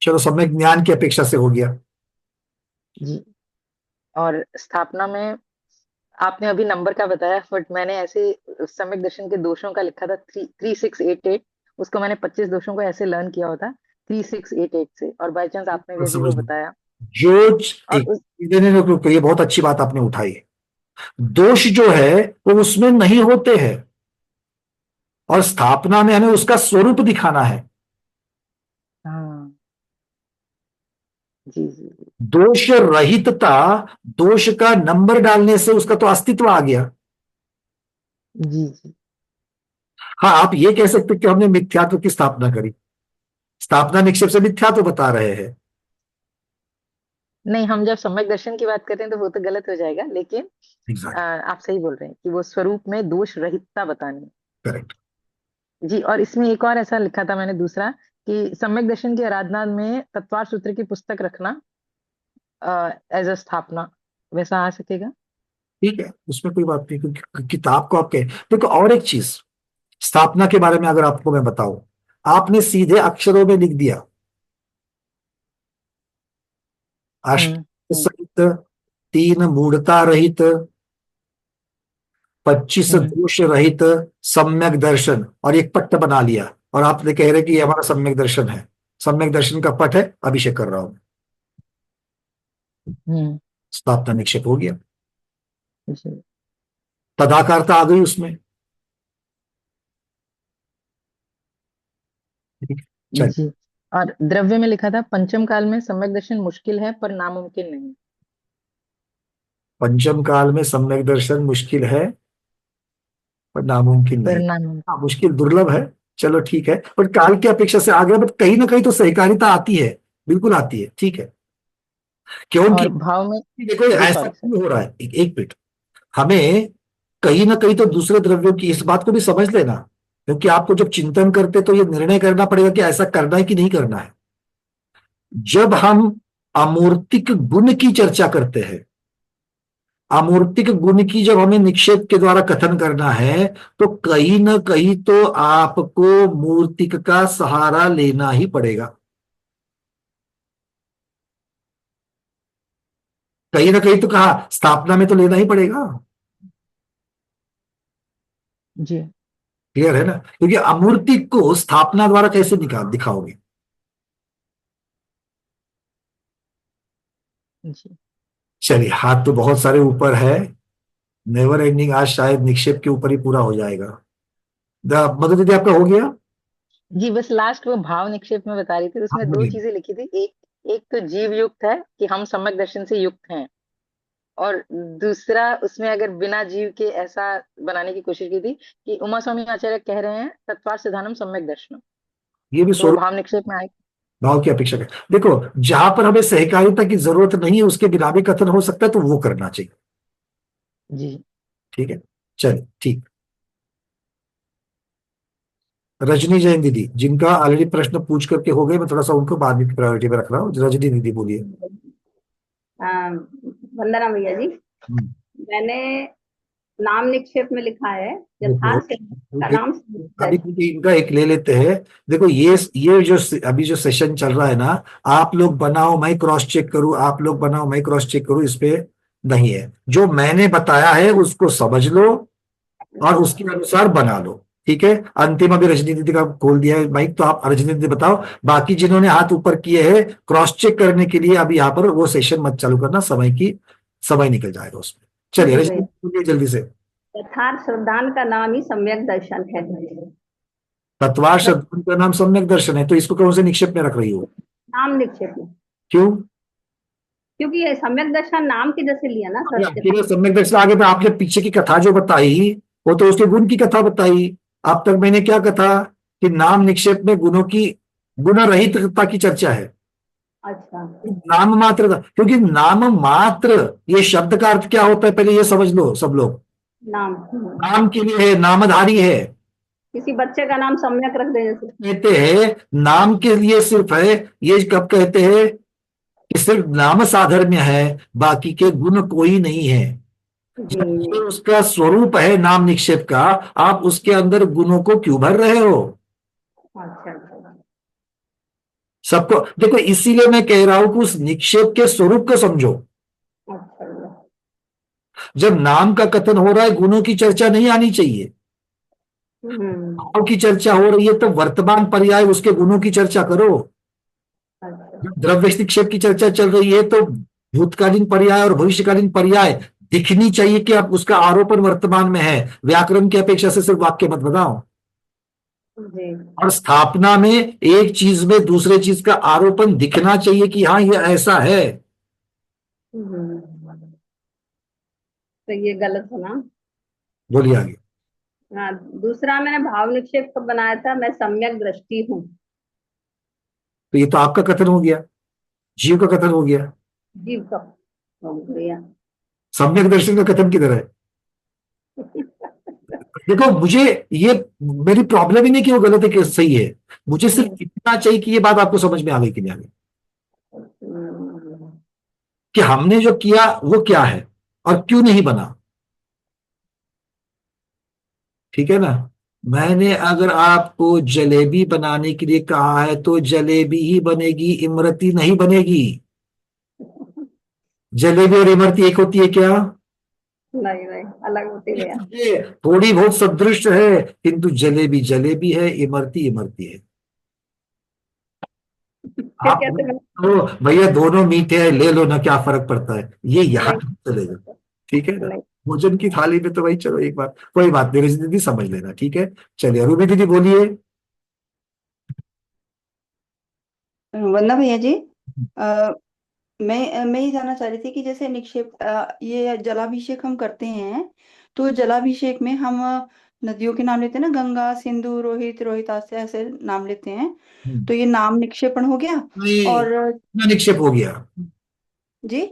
चलो, सम्यक ज्ञान की अपेक्षा से हो गया जी। और स्थापना में आपने अभी नंबर का बताया, बट मैंने ऐसे सम्यक दर्शन के दोषों का लिखा था 3688। उसको मैंने 25 दोषों को ऐसे लर्न किया होता 3688 से, और बाय चांस आपने भी वो बताया। जो ये बहुत अच्छी बात आपने उठाई। दोष जो है वो उसमें नहीं होते हैं, और स्थापना में हमें उसका स्वरूप दिखाना है। हाँ जी जी। दोष रहितता, दोष का नंबर डालने से उसका तो अस्तित्व आ गया। जी जी। हाँ, आप ये कह सकते कि हमने मिथ्यात्व की स्थापना करी, स्थापना निक्षेप से मिथ्यात्व बता रहे हैं। नहीं, हम जब सम्यक दर्शन की बात करते हैं तो वो तो गलत हो जाएगा, लेकिन आप सही बोल रहे हैं कि वो स्वरूप में दोष रहितता बतानी। करेक्ट जी। और इसमें एक और ऐसा लिखा था मैंने दूसरा, कि सम्यक दर्शन की आराधना में तत्वार सूत्र की पुस्तक रखना एज अ स्थापना, वैसा आ सकेगा? ठीक है, उसमें कोई बात नहीं, क्योंकि किताब को आपके देखो। और एक चीज स्थापना के बारे में अगर आपको मैं बताऊं, आपने सीधे अक्षरों में लिख दिया अष्ट सहित, 3 मूढ़ता रहित, 25 दोष रहित सम्यक दर्शन, और एक पट्ट बना लिया, और आपने कह रहे कि ये हमारा सम्यक दर्शन है। सम्यक दर्शन का पट है, अभिषेक कर रहा हूं, स्थापना निक्षेप हो गया, तदाकारता आ गई उसमें। जी। और द्रव्य में लिखा था पंचम काल में सम्यक दर्शन मुश्किल है पर नामुमकिन नहीं। पंचम काल में सम्यक दर्शन मुश्किल है पर नामुमकिन नहीं। हाँ, मुश्किल दुर्लभ है, चलो ठीक है, पर काल की अपेक्षा से आ गया, बट कहीं ना कहीं तो सहकारिता आती है, बिल्कुल आती है। ठीक है, क्योंकि भाव में देखो ऐसा क्यों हो रहा है, एक मिनट, हमें कहीं ना कहीं तो दूसरे द्रव्यों की इस बात को भी समझ लेना, क्योंकि आपको जब चिंतन करते तो ये निर्णय करना पड़ेगा कि ऐसा करना है कि नहीं करना है। जब हम अमूर्तिक गुण की चर्चा करते हैं, अमूर्तिक गुण की जब हमें निक्षेप के द्वारा कथन करना है, तो कहीं ना कहीं तो आपको मूर्तिक का सहारा लेना ही पड़ेगा। कहीं ना कहीं तो कहा स्थापना में तो लेना ही पड़ेगा। जी, क्लियर है ना? क्योंकि अमूर्तिक को स्थापना द्वारा कैसे दिखाओगे? जी। चलिए, हाथ तो बहुत सारे ऊपर है, नेवर एंडिंग, आज शायद निक्षेप के ऊपर ही पूरा हो जाएगा। मधु दीदी आपका हो गया? जी, बस लास्ट वो भाव निक्षेप में बता रही थी, उसमें 2 चीजें लिखी थी। एक तो जीव युक्त है कि हम सम्यक दर्शन से युक्त हैं, और दूसरा उसमें अगर बिना जीव के ऐसा बनाने की कोशिश की थी कि उमा स्वामी आचार्य कह रहे हैं तत्वार सिद्धानम सम्यक दर्शनम, ये भी तो भाव निक्षेप में आए। भाव की अपेक्षा कर, देखो जहां पर हमें सहकारिता की जरूरत नहीं है उसके बिना भी कथन हो सकता है, तो वो करना चाहिए। जी, ठीक है, चलिए ठीक। रजनी जैन दीदी, जिनका ऑलरेडी प्रश्न पूछ करके हो गए, मैं थोड़ा सा उनको बाद में प्रायोरिटी में रख रहा हूँ। रजनी दीदी बोलिए। वंदना भैया जी, मैंने नाम निक्षेप में लिखा है यथार्थ का नाम अभी इनका एक ले लेते हैं। देखो ये जो अभी जो सेशन चल रहा है ना, आप लोग बनाओ मैं क्रॉस चेक करूं, आप लोग बनाओ मैं क्रॉस चेक करूं, इस पे नहीं है। जो मैंने बताया है उसको समझ लो और उसके अनुसार बना लो, ठीक है। अंतिम अभी रजनी दीदी का खोल दिया है माइक, तो आप रजनी दीदी बताओ। बाकी जिन्होंने हाथ ऊपर किए हैं क्रॉस चेक करने के लिए अभी यहाँ पर वो सेशन मत चालू करना, समय निकल जाएगा उसमें। चलिए रजनी दीदी बोलिए जल्दी से। यथार्थ श्रद्धान का नाम ही सम्यक दर्शन है। तत्वार शब्द का नाम सम्यक दर्शन है, तो इसको कौन से निक्षेप में रख रही हो? नाम निक्षेप में। क्यों? क्योंकि ये सम्यक दर्शन नाम की जैसे लिया ना सर। अकेले सम्यक दर्शन आगे पे आपने पीछे की कथा जो बताई वो तो उसके गुण की कथा बताई। अब तक मैंने क्या कथा कि नाम निक्षेप में गुणों की गुण रहितता की चर्चा है। अच्छा। नाम मात्र का, क्योंकि नाम मात्र ये शब्द का अर्थ क्या होता है पहले ये समझ लो सब लोग। नाम के लिए है, नामधारी है। किसी बच्चे का नाम सम्यक रख देने से कहते हैं नाम के लिए सिर्फ है, ये कब कहते हैं कि सिर्फ नाम साधर्म्य है, बाकी के गुण कोई नहीं है। जब उसका स्वरूप है नाम निक्षेप का, आप उसके अंदर गुणों को क्यों भर रहे हो? अच्छा। सबको देखो, इसीलिए मैं कह रहा हूं कि उस निक्षेप के स्वरूप को समझो। जब नाम का कथन हो रहा है गुणों की चर्चा नहीं आनी चाहिए। भाव की चर्चा हो रही है तो वर्तमान पर्याय उसके गुणों की चर्चा करो। जब द्रव्य निक्षेप की चर्चा चल रही है तो भूतकालीन पर्याय और भविष्यकालीन पर्याय दिखनी चाहिए कि आप उसका आरोपण वर्तमान में है। व्याकरण की अपेक्षा से सिर्फ वाक्य मत बताओ। और स्थापना में एक चीज में दूसरे चीज का आरोपण दिखना चाहिए कि हाँ ये ऐसा है। तो ये गलत है ना। बोलिए आगे। हाँ, दूसरा मैंने भाव निक्षेप कब बनाया था, मैं सम्यक दृष्टि हूँ। तो ये तो आपका कथन हो गया, जीव का कथन हो गया। जीव का हो गया। सम्यक दर्शन का कथन किधर है? देखो मुझे ये मेरी प्रॉब्लम ही नहीं कि वो गलत है कि सही है, मुझे सिर्फ इतना चाहिए कि ये बात आपको समझ में आ गई कि नहीं आ गई, कि हमने जो किया वो क्या है और क्यों नहीं बना। ठीक है ना। मैंने अगर आपको जलेबी बनाने के लिए कहा है तो जलेबी ही बनेगी, इमरती नहीं बनेगी। जलेबी और इमरती एक होती है क्या? नहीं अलग होती है। थोड़ी बहुत सदृश है, किंतु जलेबी जलेबी है, इमरती इमरती है। आप तो भैया दोनों मीठे हैं, ले लो ना, क्या फर्क पड़ता है, ये यहाँ चलेगा। ठीक है ना। भोजन की थाली में तो भाई चलो एक बार कोई बात नहीं, रजनी दीदी समझ लेना, ठीक है। चलिए रूबी दीदी बोलिए। वंदना भैया जी, मैं ये जानना चाह रही थी कि जैसे निक्षेप ये जलाभिषेक हम करते हैं, तो जलाभिषेक में हम नदियों के नाम लेते हैं ना, गंगा सिंधु रोहित रोहितास्य ऐसे नाम लेते हैं, तो ये नाम निक्षेपण हो गया। और निक्षेप हो गया जी,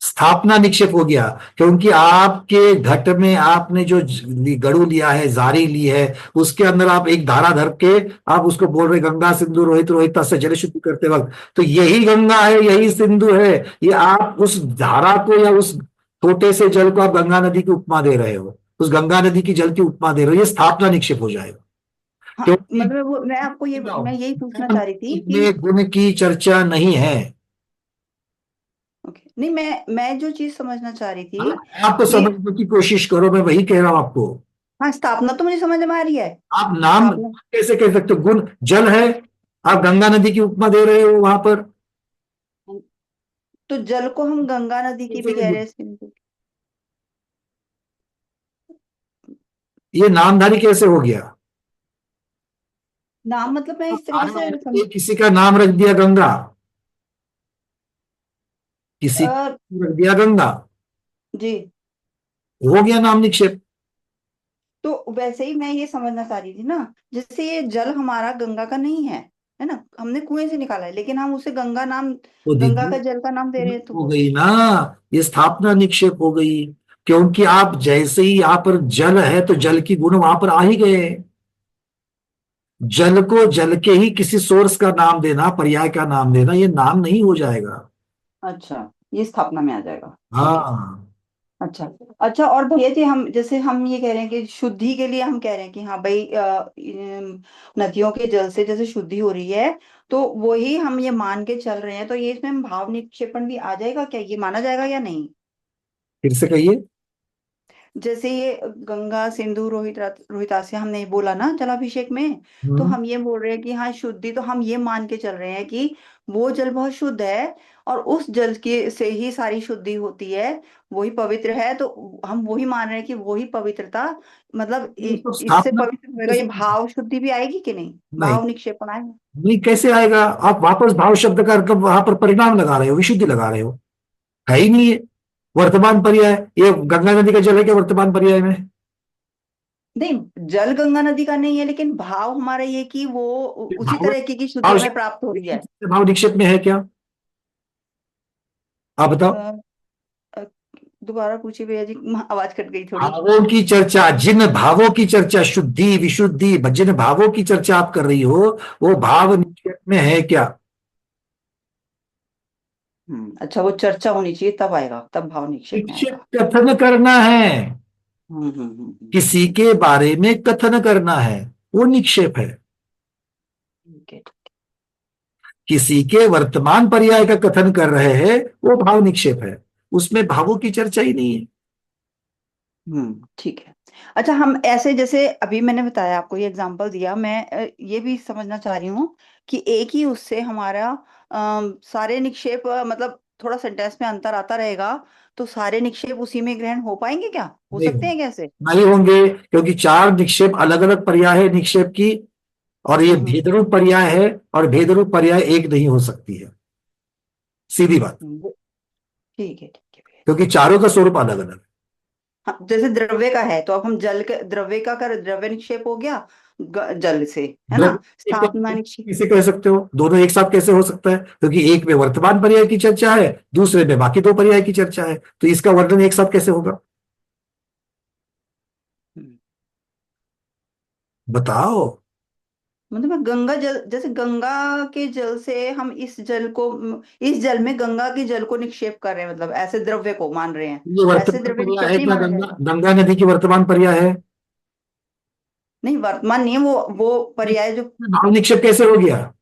स्थापना निक्षेप हो गया, क्योंकि आपके घट में आपने जो गड़ू लिया है, जारी ली है, उसके अंदर आप एक धारा धर के आप उसको बोल रहे गंगा सिंधु रोहित रोहिता से जल शुद्धि करते वक्त, तो यही गंगा है यही सिंधु है। ये आप उस धारा को या उस छोटे से जल को आप गंगा नदी की उपमा दे रहे हो, उस गंगा नदी की जल की उपमा दे रहे हो, ये स्थापना निक्षेप हो जाएगा। हाँ, मतलब मैं आपको मैं यही पूछना चाह रही थी कि गुण की चर्चा नहीं है। नहीं, मैं जो चीज समझना चाह रही थी, आप तो समझने की कोशिश करो, मैं वही कह रहा हूं आपको। हाँ, स्थापना तो मुझे समझ में आ रही है। आप नाम कैसे कह सकते हो? गुण जल है, आप गंगा नदी की उपमा दे रहे हो वहां पर, तो जल को हम गंगा नदी की भी कह रहे हैं। ये नामधारी कैसे हो गया? नाम मतलब मैं इस तरीके से किसी का नाम रख दिया गंगा, किसी रख दिया गंगा जी, हो गया नाम निक्षेप। तो वैसे ही मैं ये समझना चाह रही थी ना, जैसे ये जल हमारा गंगा का नहीं है, है ना, हमने कुएं से निकाला है, लेकिन हम उसे गंगा नाम, तो गंगा का जल का नाम दे रहे हैं, तो हो गई ना, ये स्थापना निक्षेप हो गई। क्योंकि आप जैसे ही यहाँ पर जल है तो जल की गुण वहां पर आ ही गए। जल को जल के ही किसी सोर्स का नाम देना, पर्याय का नाम देना, ये नाम नहीं हो जाएगा। अच्छा, ये स्थापना में आ जाएगा। हाँ, अच्छा अच्छा। और भैया जी, हम जैसे हम ये कह रहे हैं कि शुद्धि के लिए हम कह रहे हैं कि हाँ भाई, नदियों के जल से जैसे शुद्धि हो रही है, तो वही हम ये मान के चल रहे हैं, तो ये इसमें भाव निक्षेपण भी आ जाएगा क्या? ये माना जाएगा या नहीं? फिर से कहिए। जैसे ये गंगा सिंधु रोहितास्य हमने बोला ना जलाभिषेक में, तो हम्म। हम ये बोल रहे हैं कि हाँ शुद्धि, तो हम ये मान के चल रहे हैं कि वो जल बहुत शुद्ध है, और उस जल के से ही सारी शुद्धि होती है, वही पवित्र है, तो हम वही मान रहे हैं कि वही पवित्रता, मतलब ये तो इससे स्थापना पवित्र होएगा, ये कैसे? भाव शुद्धि भी आएगी कि नहीं? नहीं, भाव निक्षेपण आएगा? नहीं कैसे आएगा? आप वापस भाव शब्द का अर्थ वहां पर परिणाम लगा रहे हो, विशुद्धि लगा रहे हो। है ही नहीं है वर्तमान पर्याय। ये गंगा नदी का जल है क्या वर्तमान पर्याय में? नहीं, जल गंगा नदी का नहीं है, लेकिन भाव हमारा ये कि वो उसी भाव तरह की शुद्धि भाव हमें प्राप्त हो रही है। भाव निक्षेप में है क्या? आप बताओ। अ, अ, दोबारा पूछिए भैया जी, आवाज कट गई थोड़ी। भावों की चर्चा, जिन भावों की चर्चा, शुद्धि विशुद्धि, जिन भावों की चर्चा आप कर रही हो, वो भाव निक्षेप में है क्या? अच्छा, वो चर्चा होनी चाहिए तब आएगा, तब भाव निक्षेप में निक्षेप आएगा। कथन करना है, हम्म। किसी के बारे में कथन करना है, वो निक्षेप है। ठीक है। किसी के वर्तमान पर्याय का कथन कर रहे हैं, वो भाव निक्षेप है। उसमें भावों की चर्चा ही नहीं है। ठीक है। अच्छा, हम ऐसे जैसे अभी मैंने बताया आपको, ये एग्जांपल दिया, मैं ये भी समझना चाह रही हूँ कि एक ही उससे हमारा सारे निक्षेप, मतलब थोड़ा सेंटेंस में अंतर आता रहेगा, तो सारे निक्षेप उसी में ग्रहण हो पाएंगे क्या? हो नहीं, सकते हैं कैसे? नहीं होंगे, क्योंकि चार निक्षेप अलग अलग पर्याय है निक्षेप की, और ये हम्म भेदरूप पर्याय है, और भेदरूप पर्याय एक नहीं हो सकती है, सीधी बात। ठीक है ठीक है भैया। क्योंकि चारों का स्वरूप अलग अलग है। हाँ, जैसे द्रव्य का है, तो अब हम जल के द्रव्य का कर, द्रव्य निक्षेप हो गया जल से, है ना? द्रव्य स्थापना निक्षेप। किसे कह सकते हो? दोनों एक साथ कैसे हो सकता है? क्योंकि एक में वर्तमान पर्याय की चर्चा है, दूसरे में बाकी दो पर्याय की चर्चा है, तो इसका वर्णन एक साथ कैसे होगा? बताओ। मतलब गंगा जल, जैसे गंगा के जल से हम इस जल को, इस जल में गंगा के जल को निक्षेप कर रहे हैं, मतलब ऐसे द्रव्य को मान रहे हैं, ये ऐसे वर्तमान द्रव्य पर्याय निक्षेप है नहीं क्या? माना गंगा जाएगा? गंगा नदी की वर्तमान पर्याय है? नहीं, वर्तमान नहीं है वो पर्याय जो। भाव निक्षेप कैसे हो गया?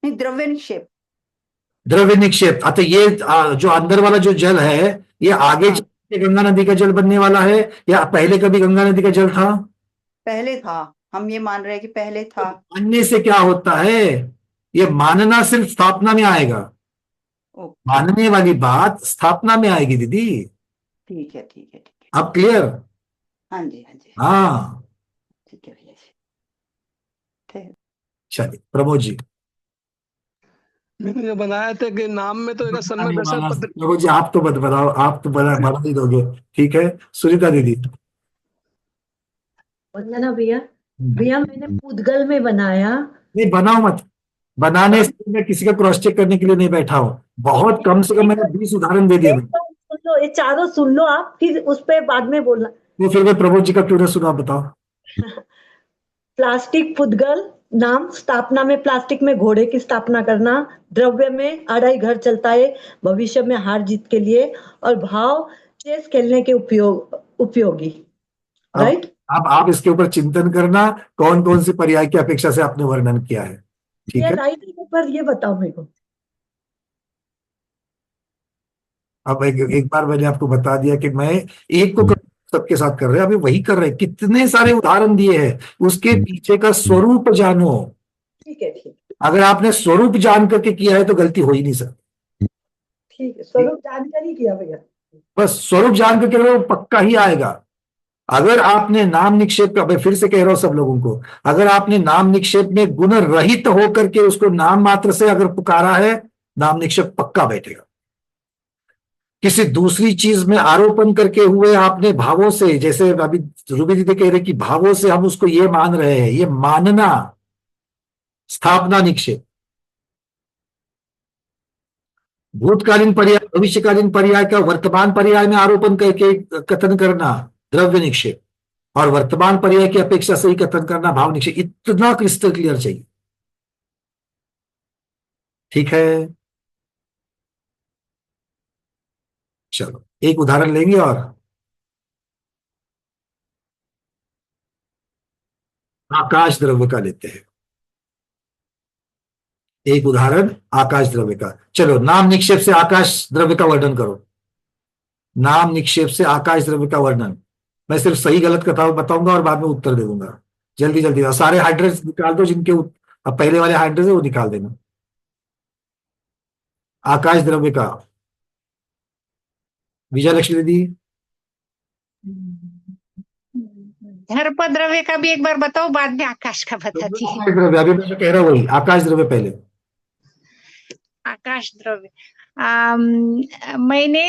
नहीं, द्रव्य निक्षेप। द्रव्य निक्षेप, अतः ये जो अंदर वाला जो जल है, ये आगे चल हाँ, के गंगा नदी का जल बनने वाला है, या पहले कभी गंगा नदी का जल था? पहले था। हम ये मान रहे हैं कि पहले था। मानने से क्या होता है? ये मानना सिर्फ स्थापना में आएगा। ओके। मानने वाली बात स्थापना में आएगी दीदी। ठीक है ठीक है ठीक है। अब क्लियर? हाँ जी हाँ जी। हाँ। ठीक है भैया जी। ठीक। चलिए प्रमोद जी। मैंने जो बनाया था कि नाम में तो एक बता सम्यक नहीं दर्शन माना पद। प्रमोद जी, आप तो मत बताओ, आप तो बना ही दोगे। ठीक है, सुनीता दीदी। वंदना भैया। हम्म। भैया मैंने पूदगल में बनाया। नहीं बनाओ मत। बनाने से मैं किसी का क्रॉस चेक करने के लिए नहीं बैठा हूं। बहुत कम से कम मैंने 20 उदाहरण दे दिए। एक बार सुन लो, ये चारों सुन लो आप, फिर उस पे बाद में बोलना। तो फिर मैं प्रमोद जी का क्यों ना सुना, बताओ। प्लास्टिक पुद्गल। नाम, स्थापना में प्लास्टिक में घोड़े की स्थापना करना। द्रव्य में अढ़ाई घर चलता है भविष्य में हार जीत के लिए। और भाव, चेस खेलने के उपयोगी। अब राइट। अब आप इसके ऊपर चिंतन करना, कौन कौन सी पर्याय की अपेक्षा से आपने वर्णन किया है। ठीक ये है। राइट के ऊपर ये बताओ मेरे को। अब एक बार मैंने आपको बता दिया कि मैं एक को सबके साथ कर रहे हैं, अभी वही कर रहे हैं, कितने सारे उदाहरण दिए हैं, उसके पीछे का स्वरूप जानो। ठीक है ठीक। अगर आपने स्वरूप जान करके किया है तो गलती हो ही नहीं सकती। ठीक है, स्वरूप जानकारी किया भैया। बस स्वरूप जान करके वो पक्का ही आएगा। अगर आपने नाम निक्षेप का, मैं फिर से कह रहा हूं सब लोगों को, अगर आपने नाम निक्षेप में गुण रहित होकर के उसको नाम मात्र से अगर पुकारा है, नाम निक्षेप पक्का बैठेगा। किसी दूसरी चीज में आरोपण करके हुए आपने भावों से, जैसे अभी रूबी दीदी कह रहे कि भावों से हम उसको ये मान रहे हैं, ये मानना स्थापना निक्षेप। भूतकालीन पर्याय भविष्यकालीन पर्याय का वर्तमान पर्याय में आरोपण करके कथन करना द्रव्य निक्षेप, और वर्तमान पर्याय की अपेक्षा से ही कथन करना भाव निक्षेप। इतना क्रिस्टल क्लियर चाहिए। ठीक है, चलो एक उदाहरण लेंगे और आकाश द्रव्य का लेते हैं। एक उदाहरण आकाश द्रव्य का। चलो, नाम निक्षेप से आकाश द्रव्य का वर्णन करो। नाम निक्षेप से आकाश द्रव्य का वर्णन। मैं सिर्फ सही गलत बताऊंगा और बाद में उत्तर दे दूंगा। जल्दी जल्दी सारे हाइड्रेट्स निकाल दो, जिनके अब पहले वाले हाइड्रेट्स है वो निकाल देना। आकाश द्रव्य का विजयलक्ष्मी दीदी। दर्प द्रव्य का भी एक बार बताओ, बाद में आकाश का बताती है। आकाश द्रव्य, अभी मैं कह रहा हूँ वही आकाश द्रव्य पहले। आकाश द्रव्य, मैंने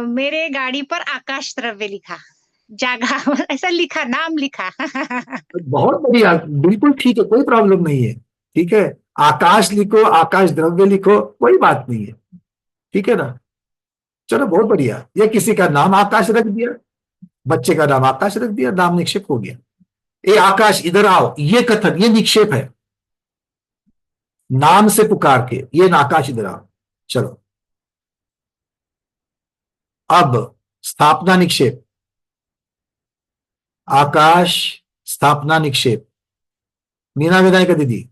मेरे गाड़ी पर आकाश द्रव्य लिखा, जगह ऐसा लिखा, नाम लिखा। बहुत बढ़िया, बिल्कुल ठीक है, कोई प्रॉब्लम नहीं है। ठीक है, आकाश लिखो, आकाश द्रव्य लिखो, कोई बात नहीं है। ठीक है ना? चलो, बहुत बढ़िया। ये किसी का नाम आकाश रख दिया, बच्चे का नाम आकाश रख दिया, नाम निक्षेप हो गया। ए आकाश इधर आओ, ये कथन, ये निक्षेप है। नाम से पुकार के, ये आकाश इधर आओ। चलो, अब स्थापना निक्षेप। आकाश स्थापना निक्षेप, मीना विनायका दीदी।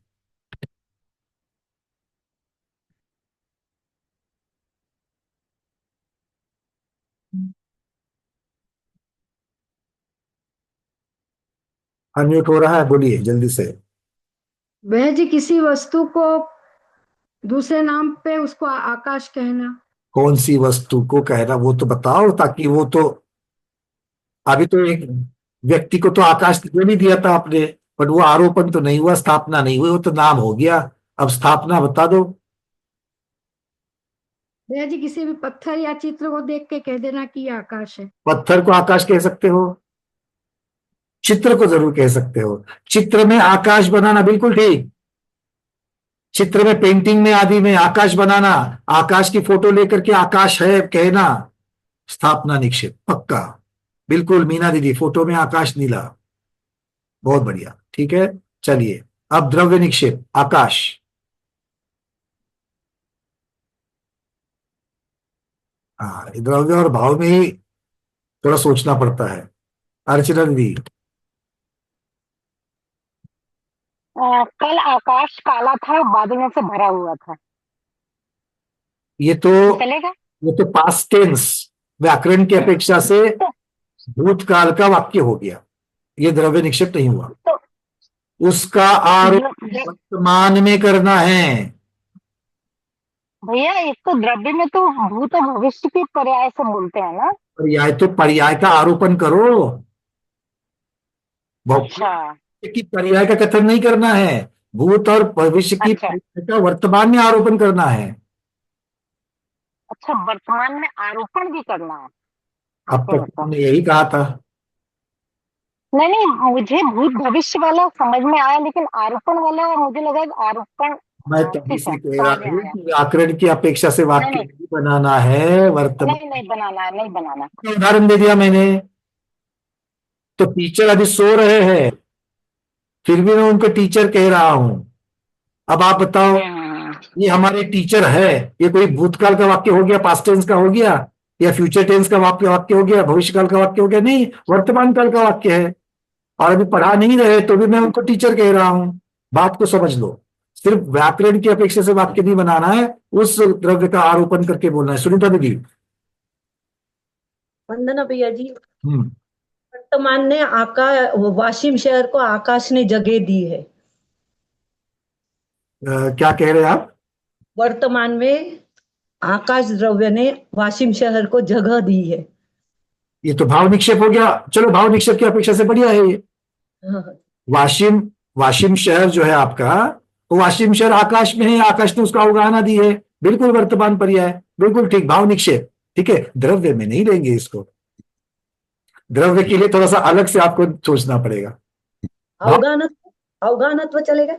अनम्यूट हो रहा है, बोलिए जल्दी से। वह जी किसी वस्तु को दूसरे नाम पे उसको आकाश कहना। कौन सी वस्तु को कहना, वो तो बताओ, ताकि वो तो अभी तो एक व्यक्ति को तो आकाश दे नहीं दिया था आपने, बट वो आरोपण तो नहीं हुआ, स्थापना नहीं हुई, वो तो नाम हो गया। अब स्थापना बता दो। भैया जी किसी भी पत्थर या चित्र को देख के कह देना कि ये आकाश है। पत्थर को आकाश कह सकते हो, चित्र को जरूर कह सकते हो। चित्र में आकाश बनाना बिल्कुल ठीक। चित्र में, पेंटिंग में, आदि में आकाश बनाना, आकाश की फोटो लेकर के आकाश है कहना, स्थापना निक्षेप पक्का। बिल्कुल मीना दीदी, फोटो में आकाश नीला, बहुत बढ़िया। ठीक है, चलिए अब द्रव्य निक्षेप आकाश। हाँ, द्रव्य और भाव में ही थोड़ा सोचना पड़ता है। अर्चना दीदी। कल आकाश काला था, बादलों से भरा हुआ था। ये तो चलेगा? ये तो पास्ट टेंस, व्याकरण की अपेक्षा से भूतकाल का वाक्य हो गया। ये द्रव्य निक्षेप नहीं हुआ। उसका आरोप वर्तमान में करना है। भैया, एक तो द्रव्य में तो भूत और भविष्य के पर्याय से बोलते हैं ना। पर्याय तो पर्याय का आरोपण करो, अच्छा, की पर्याय का कथन नहीं करना है। भूत और भविष्य की पर्याय का वर्तमान में आरोपण करना है। अच्छा, वर्तमान में आरोपण भी करना है। अब तक तुमने यही कहा था। नहीं नहीं, मुझे भूत भविष्य वाला समझ में आया, लेकिन आरोपण वाला मुझे लगा आरोपण। मैं तभी से कह रहा हूँ कि व्याकरण की अपेक्षा से वाक्य नहीं बनाना है, वर्तमान नहीं बनाना है, नहीं बनाना। उदाहरण दे दिया मैंने। तो टीचर अभी सो रहे हैं, फिर भी मैं उनको टीचर कह रहा हूं। अब आप बताओ, ये हमारे टीचर है, ये कोई भूतकाल का वाक्य हो गया, पास्ट टेंस का हो गया, या फ्यूचर टेंस का वाक्य हो गया, भविष्य काल का वाक्य हो गया? नहीं, वर्तमान काल का वाक्य है। और अभी पढ़ा नहीं रहे तो भी मैं उनको टीचर कह रहा हूं। बात को समझ लो। सिर्फ व्याकरण की अपेक्षा से वाक्य नहीं बनाना है, उस द्रव्य का आरोपण करके बोलना है। सुनीता दीदी। वंदना भैया जी, वर्तमान ने वाशिम शहर को आकाश ने जगह दी है। क्या कह रहे हैं आप? वर्तमान में आकाश द्रव्य ने वाशिम शहर को जगह दी है। ये तो भाव निक्षेप हो गया। चलो, भाव निक्षेप की अपेक्षा से बढ़िया है ये। वाशिम शहर जो है आपका, वो वाशिम शहर आकाश में है, आकाश ने उसका अवगाहना दी है, बिल्कुल वर्तमान पर्याय, बिल्कुल ठीक, भाव निक्षेप। ठीक है, द्रव्य में नहीं लेंगे इसको। द्रव्य के लिए थोड़ा सा अलग से आपको सोचना पड़ेगा। अवगाहनत्व चलेगा?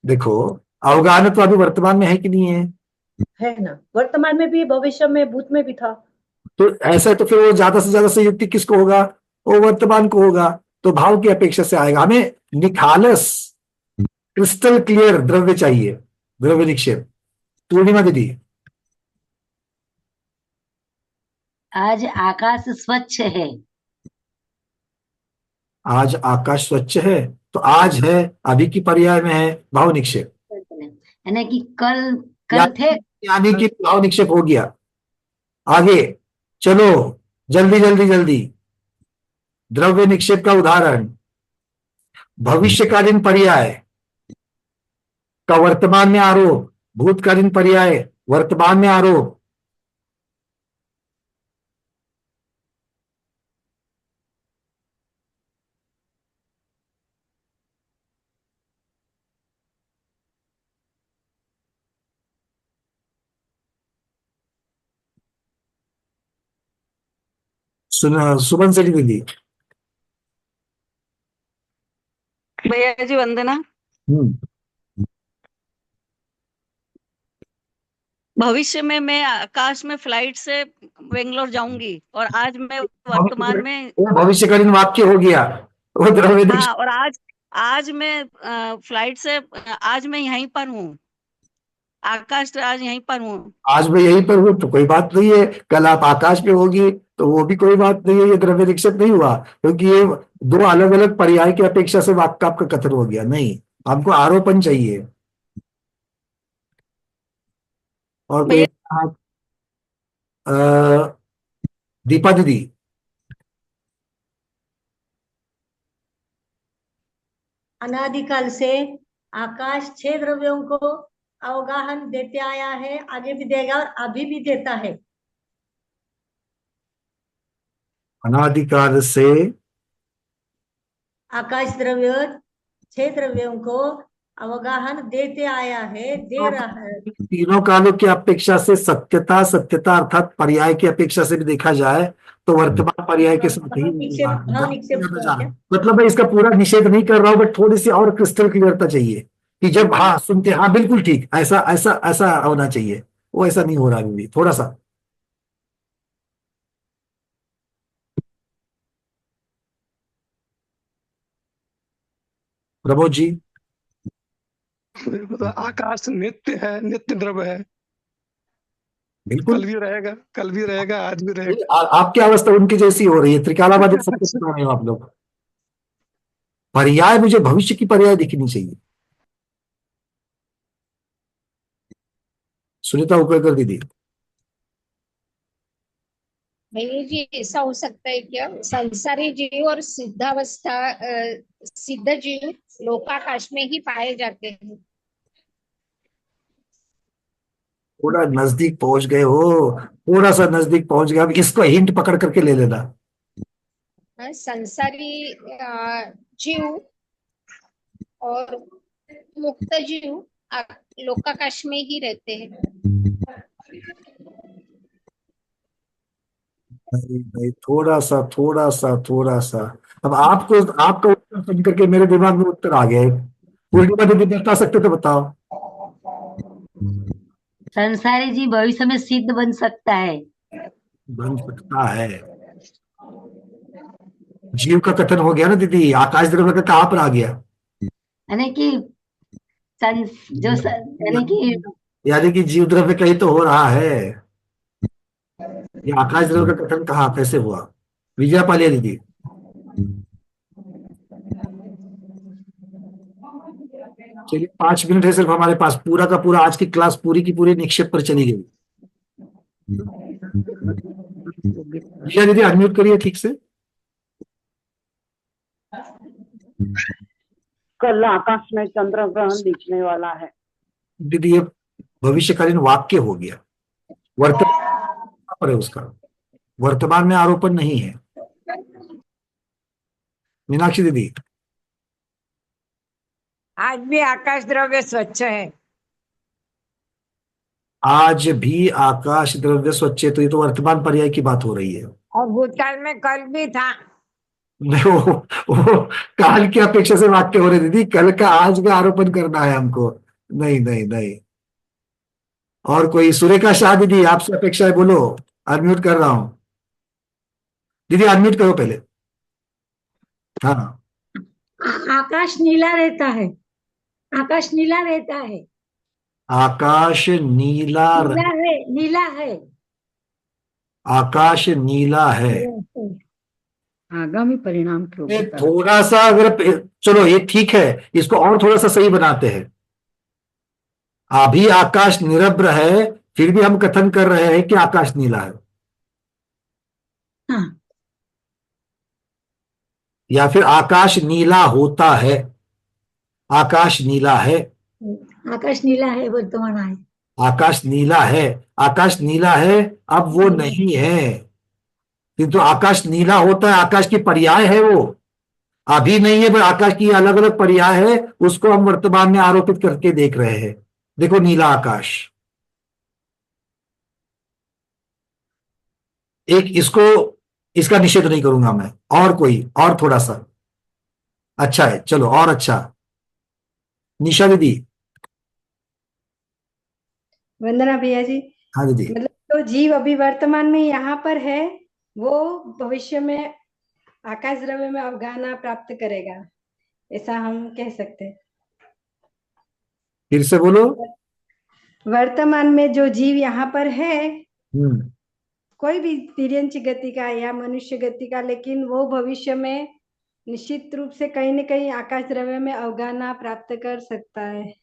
देखो, अवगाहनत्व अभी वर्तमान में है कि नहीं है ना, वर्तमान में भी, भविष्य में, भूत में भी था। तो ऐसा है, तो फिर वो ज्यादा से ज्यादा संयुक्ति किसको होगा? वो वर्तमान को होगा। तो भाव की अपेक्षा से आएगा। हमें निखालस, क्रिस्टल क्लियर द्रव्य चाहिए, द्रव्य निक्षेप। पूर्णिमा दीदी। आज आकाश स्वच्छ है। आज आकाश स्वच्छ है, तो आज है अभी की पर्याय में है भाव निक्षेप, यानी कि कल कल थे। यानी कि भाव निक्षेप हो गया। आगे चलो, जल्दी जल्दी जल्दी। द्रव्य निक्षेप का उदाहरण, भविष्यकालीन पर्याय का वर्तमान में आरोप, भूतकालीन पर्याय वर्तमान में आरोप। सुमन सेठी दीदी। भैया जी वंदना। भविष्य में मैं आकाश में फ्लाइट से बेंगलोर जाऊंगी, और आज मैं वर्तमान में वो भविष्यकालीन वाक्य हो गया, वो द्रव्य हाँ, निक्षेप। और आज मैं फ्लाइट से आज मैं यहीं पर हूँ, आकाश तो आज यहीं पर हूँ। आज मैं यहीं पर हूँ तो कोई बात नहीं है, कल आप आकाश पे होगी तो वो भी कोई बात नहीं है, ये द्रव्य निक्षेप नहीं हुआ, क्योंकि ये दो अलग अलग पर्याय की अपेक्षा से वाक्य आपका कथन हो गया। नहीं, हमको आरोपण चाहिए। और कोई दीपा दीदी। अनादिकाल से आकाश 6 द्रव्यों को अवगाहन देते आया है, आगे भी देगा और अभी भी देता है। अनादिकाल से आकाश द्रव्य 6 द्रव्यों को अवगाहन देते आया है, दे रहा है। तीनों कालों की अपेक्षा से सत्यता, सत्यता अर्थात पर्याय की अपेक्षा से भी देखा जाए तो वर्तमान पर्याय के साथ ही मतलब मैं इसका पूरा निषेध नहीं कर रहा हूं, बट थोड़ी सी और क्रिस्टल क्लियरता चाहिए कि जब हाँ सुनते हाँ बिल्कुल ठीक, ऐसा ऐसा ऐसा होना चाहिए, वो ऐसा नहीं हो रहा अभी, थोड़ा सा। प्रमोद जी। आकाश नित्य है, नित्य द्रव्य है। बिल्कुल, कल भी रहेगा, आज भी रहेगा। आपकी अवस्था उनकी जैसी हो रही है, त्रिकालाबादी हो आप लोग। पर्याय मुझे भविष्य की पर्याय दिखनी चाहिए। सुनीता उपकर दीदी। भैया जी ऐसा हो सकता है क्या, संसारी जीव और सिद्धावस्था सिद्ध जीव लोकाकाश में ही पाए जाते हैं? थोड़ा नजदीक पहुंच गए हो, थोड़ा सा नजदीक पहुंच गए, अब इसको हिंट पकड़ करके ले लेना। संसारी जीव और मुक्त जीव लोकाकाश में ही रहते हैं। नहीं, थोड़ा सा। अब आपको आपका उत्तर सुन करके मेरे दिमाग में उत्तर आ गया है। उल्टी बात यदि बता सकते तो बताओ। संसारी जी भविष्य में सिद्ध बन सकता है। बन सकता है, जीव का कथन हो गया ना दीदी, आकाश द्रव्य का कहाँ पर आ गया? यानी कि यानी कि जीव द्रव्य कहीं तो हो रहा है, ये आकाश द्रव्य का कथन कहाँ कैसे हुआ? विजया पालिया दीदी। चलिए 5 मिनट है सिर्फ हमारे पास, पूरा का पूरा आज की क्लास पूरी की पूरी निक्षेप पर चली गई। विजया दीदी अनम्यूट करिए ठीक से। कल आकाश में चंद्र ग्रहण दिखने वाला है। दीदी ये भविष्यकालीन वाक्य हो गया, वर्तमान पर है उसका, वर्तमान में आरोपण नहीं है। मीनाक्षी दीदी। आज भी आकाश द्रव्य स्वच्छ है। आज भी आकाश द्रव्य स्वच्छ है, तो ये तो वर्तमान पर्याय की बात हो रही है। और भूतकाल में कल भी था। नहीं, वो काल की अपेक्षा से वाक्य हो रहे दीदी, कल का आज में आरोपण करना है हमको। नहीं नहीं नहीं। और कोई? सुरेखा शाह दीदी आपसे अपेक्षा है, बोलो। अनम्यूट कर रहा हूं दीदी, अनम्यूट करो पहले। हाँ, आकाश नीला रहता है, आकाश नीला रहता है। आकाश नीला नीला है, नीला है। आकाश नीला है। आगामी परिणाम के ये ऊपर थोड़ा सा अगर, चलो ये ठीक है, इसको और थोड़ा सा सही बनाते हैं। अभी आकाश निरभ्र है, फिर भी हम कथन कर रहे हैं कि आकाश नीला है। हाँ, या फिर आकाश नीला होता है, आकाश नीला है, आकाश नीला है वर्तमान आहे. आकाश नीला है, आकाश नीला है, अब वो नहीं है। किंतु आकाश नीला होता है, आकाश की पर्याय है वो, अभी नहीं है, पर आकाश की अलग अलग पर्याय है, उसको हम वर्तमान में आरोपित करके देख रहे हैं। देखो नीला आकाश, एक इसको, इसका निषेध नहीं करूंगा मैं, और कोई और थोड़ा सा अच्छा है, चलो और अच्छा। निशा दीदी। वंदना भैया जी, हाँ दीदी। मतलब तो जीव अभी वर्तमान में यहाँ पर है, वो भविष्य में आकाश द्रव्य में अवगाहना प्राप्त करेगा, ऐसा हम कह सकते हैं। फिर से बोलो। वर्तमान में जो जीव यहाँ पर है, हम्म, कोई भी तिर्यंच गति का या मनुष्य गति का, लेकिन वो भविष्य में निश्चित रूप से कहीं न कहीं आकाश द्रव्य में अवगाहना प्राप्त कर सकता है।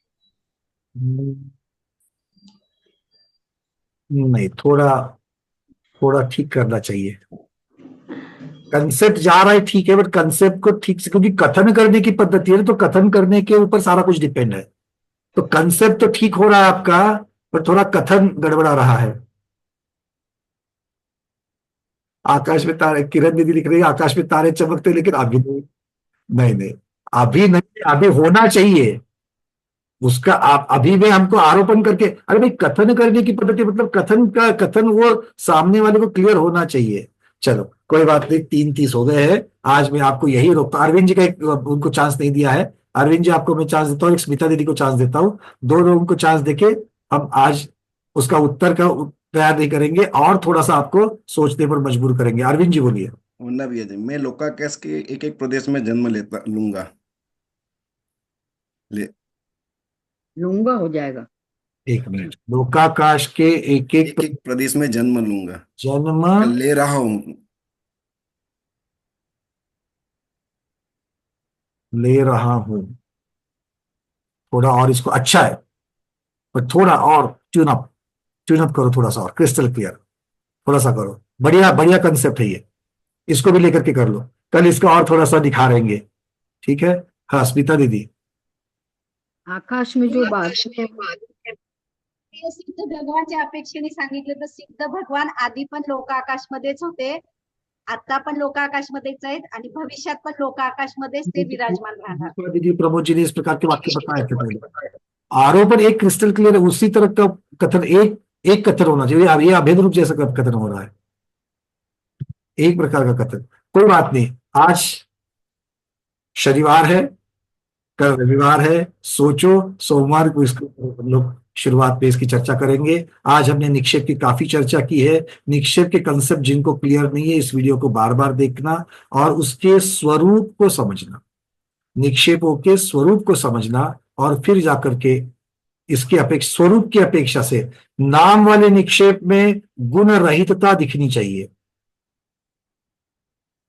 नहीं, थोड़ा थोड़ा ठीक करना चाहिए। कंसेप्ट जा रहा है ठीक है, बट कंसेप्ट को ठीक से, क्योंकि कथन करने की पद्धति है, तो कथन करने के ऊपर सारा कुछ डिपेंड है। तो कंसेप्ट तो ठीक हो रहा है आपका, पर थोड़ा कथन गड़बड़ा रहा है। आकाश में तारे, किरण दीदी लिख रही है आकाश में तारे चमकते, लेकिन अभी नहीं, नहीं नहीं, अभी नहीं, अभी होना चाहिए उसका। आप अभी में हमको आरोपण करके, अरे भाई कथन करने की पद्धति मतलब कथन का कथन वो सामने वाले को क्लियर होना चाहिए। चलो कोई बात नहीं, 3:30 हो गए हैं, आज मैं आपको यही रोकता हूं। अरविंद जी का एक उनको चांस नहीं दिया है, अरविंद जी आपको मैं चांस देता हूँ, एक स्मिता दीदी को चांस देता हूँ, दो लोगों को चांस देके हम आज उसका उत्तर का तैयार नहीं करेंगे, और थोड़ा सा आपको सोचने पर मजबूर करेंगे। अरविंद जी बोलिए। वंदना भैया जी, मैं लोकाकाश के एक एक प्रदेश में जन्म लूंगा। लूंगा हो जाएगा। 1 मिनट, लोकाकाश के एक एक एक प्रदेश में जन्म लूंगा, जन्म ले रहा हूं, ले रहा हूं। थोड़ा और इसको, अच्छा है, पर थोड़ा और ट्यून अप करो, थोड़ा सा और क्रिस्टल क्लियर थोड़ा सा करो। बढ़िया बढ़िया कंसेप्ट है ये, इसको भी लेकर के कर लो, कल इसका और थोड़ा सा दिखाएंगे, ठीक है। हाँ स्मिता दीदी। आकाश में जो बादल ते सिद्ध भगवानच्या अपेक्षेने सांगितलं तर सिद्ध भगवान आधी पण लोक आकाशमध्येच होते, आता पण लोक आकाशमध्येच आहेत आणि भविष्यात पण लोक आकाशमध्येच ते विराजमान राहणार। दीदी प्रमोद जी ने इस प्रकार के वाक्य बताए थे पहले। आरोपण एक क्रिस्टल क्लियर है, उसी तरह का कथन, एक कथन होना चाहिए। ये अभेद रूप जैसा कथन हो रहा है, एक प्रकार का कथन। कोई बात नहीं, आज शनिवार है, कल रविवार है, सोचो सोमवार को इसको हम लोग शुरुआत पे इसकी चर्चा करेंगे। आज हमने निक्षेप की काफी चर्चा की है। निक्षेप के कंसेप्ट जिनको क्लियर नहीं है, इस वीडियो को बार बार देखना और उसके स्वरूप को समझना, निक्षेपों के स्वरूप को समझना, और फिर जाकर के इसके स्वरूप की अपेक्षा से नाम वाले निक्षेप में गुण रहितता दिखनी चाहिए।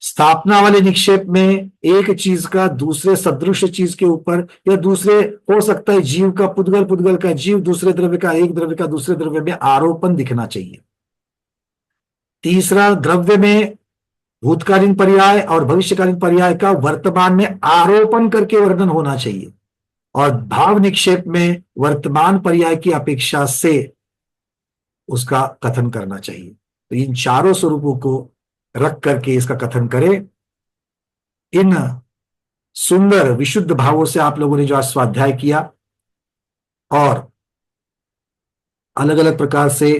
स्थापना वाले निक्षेप में एक चीज का दूसरे सदृश चीज के ऊपर, या दूसरे हो सकता है जीव का पुद्गल का जीव, दूसरे द्रव्य का एक द्रव्य का दूसरे द्रव्य में आरोपण दिखना चाहिए। तीसरा, द्रव्य में भूतकालीन पर्याय और भविष्यकालीन पर्याय का वर्तमान में आरोपण करके वर्णन होना चाहिए, और भाव निक्षेप में वर्तमान पर्याय की अपेक्षा से उसका कथन करना चाहिए। तो इन चारों स्वरूपों को रख करके इसका कथन करें। इन सुंदर विशुद्ध भावों से आप लोगों ने जो आज स्वाध्याय किया और अलग अलग प्रकार से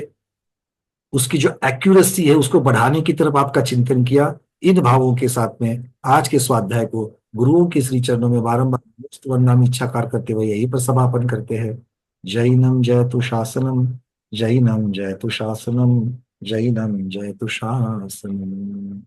उसकी जो एक्यूरेसी है उसको बढ़ाने की तरफ आपका चिंतन किया, इन भावों के साथ में आज के स्वाध्याय को गुरुओं के श्री चरणों में बारंबार वंदनामी इच्छाकार करते हुए यही पर समापन करते हैं। जैनम जयतु शासनम, जैनम जयतु शासनम, जैनम जयतु शासनम।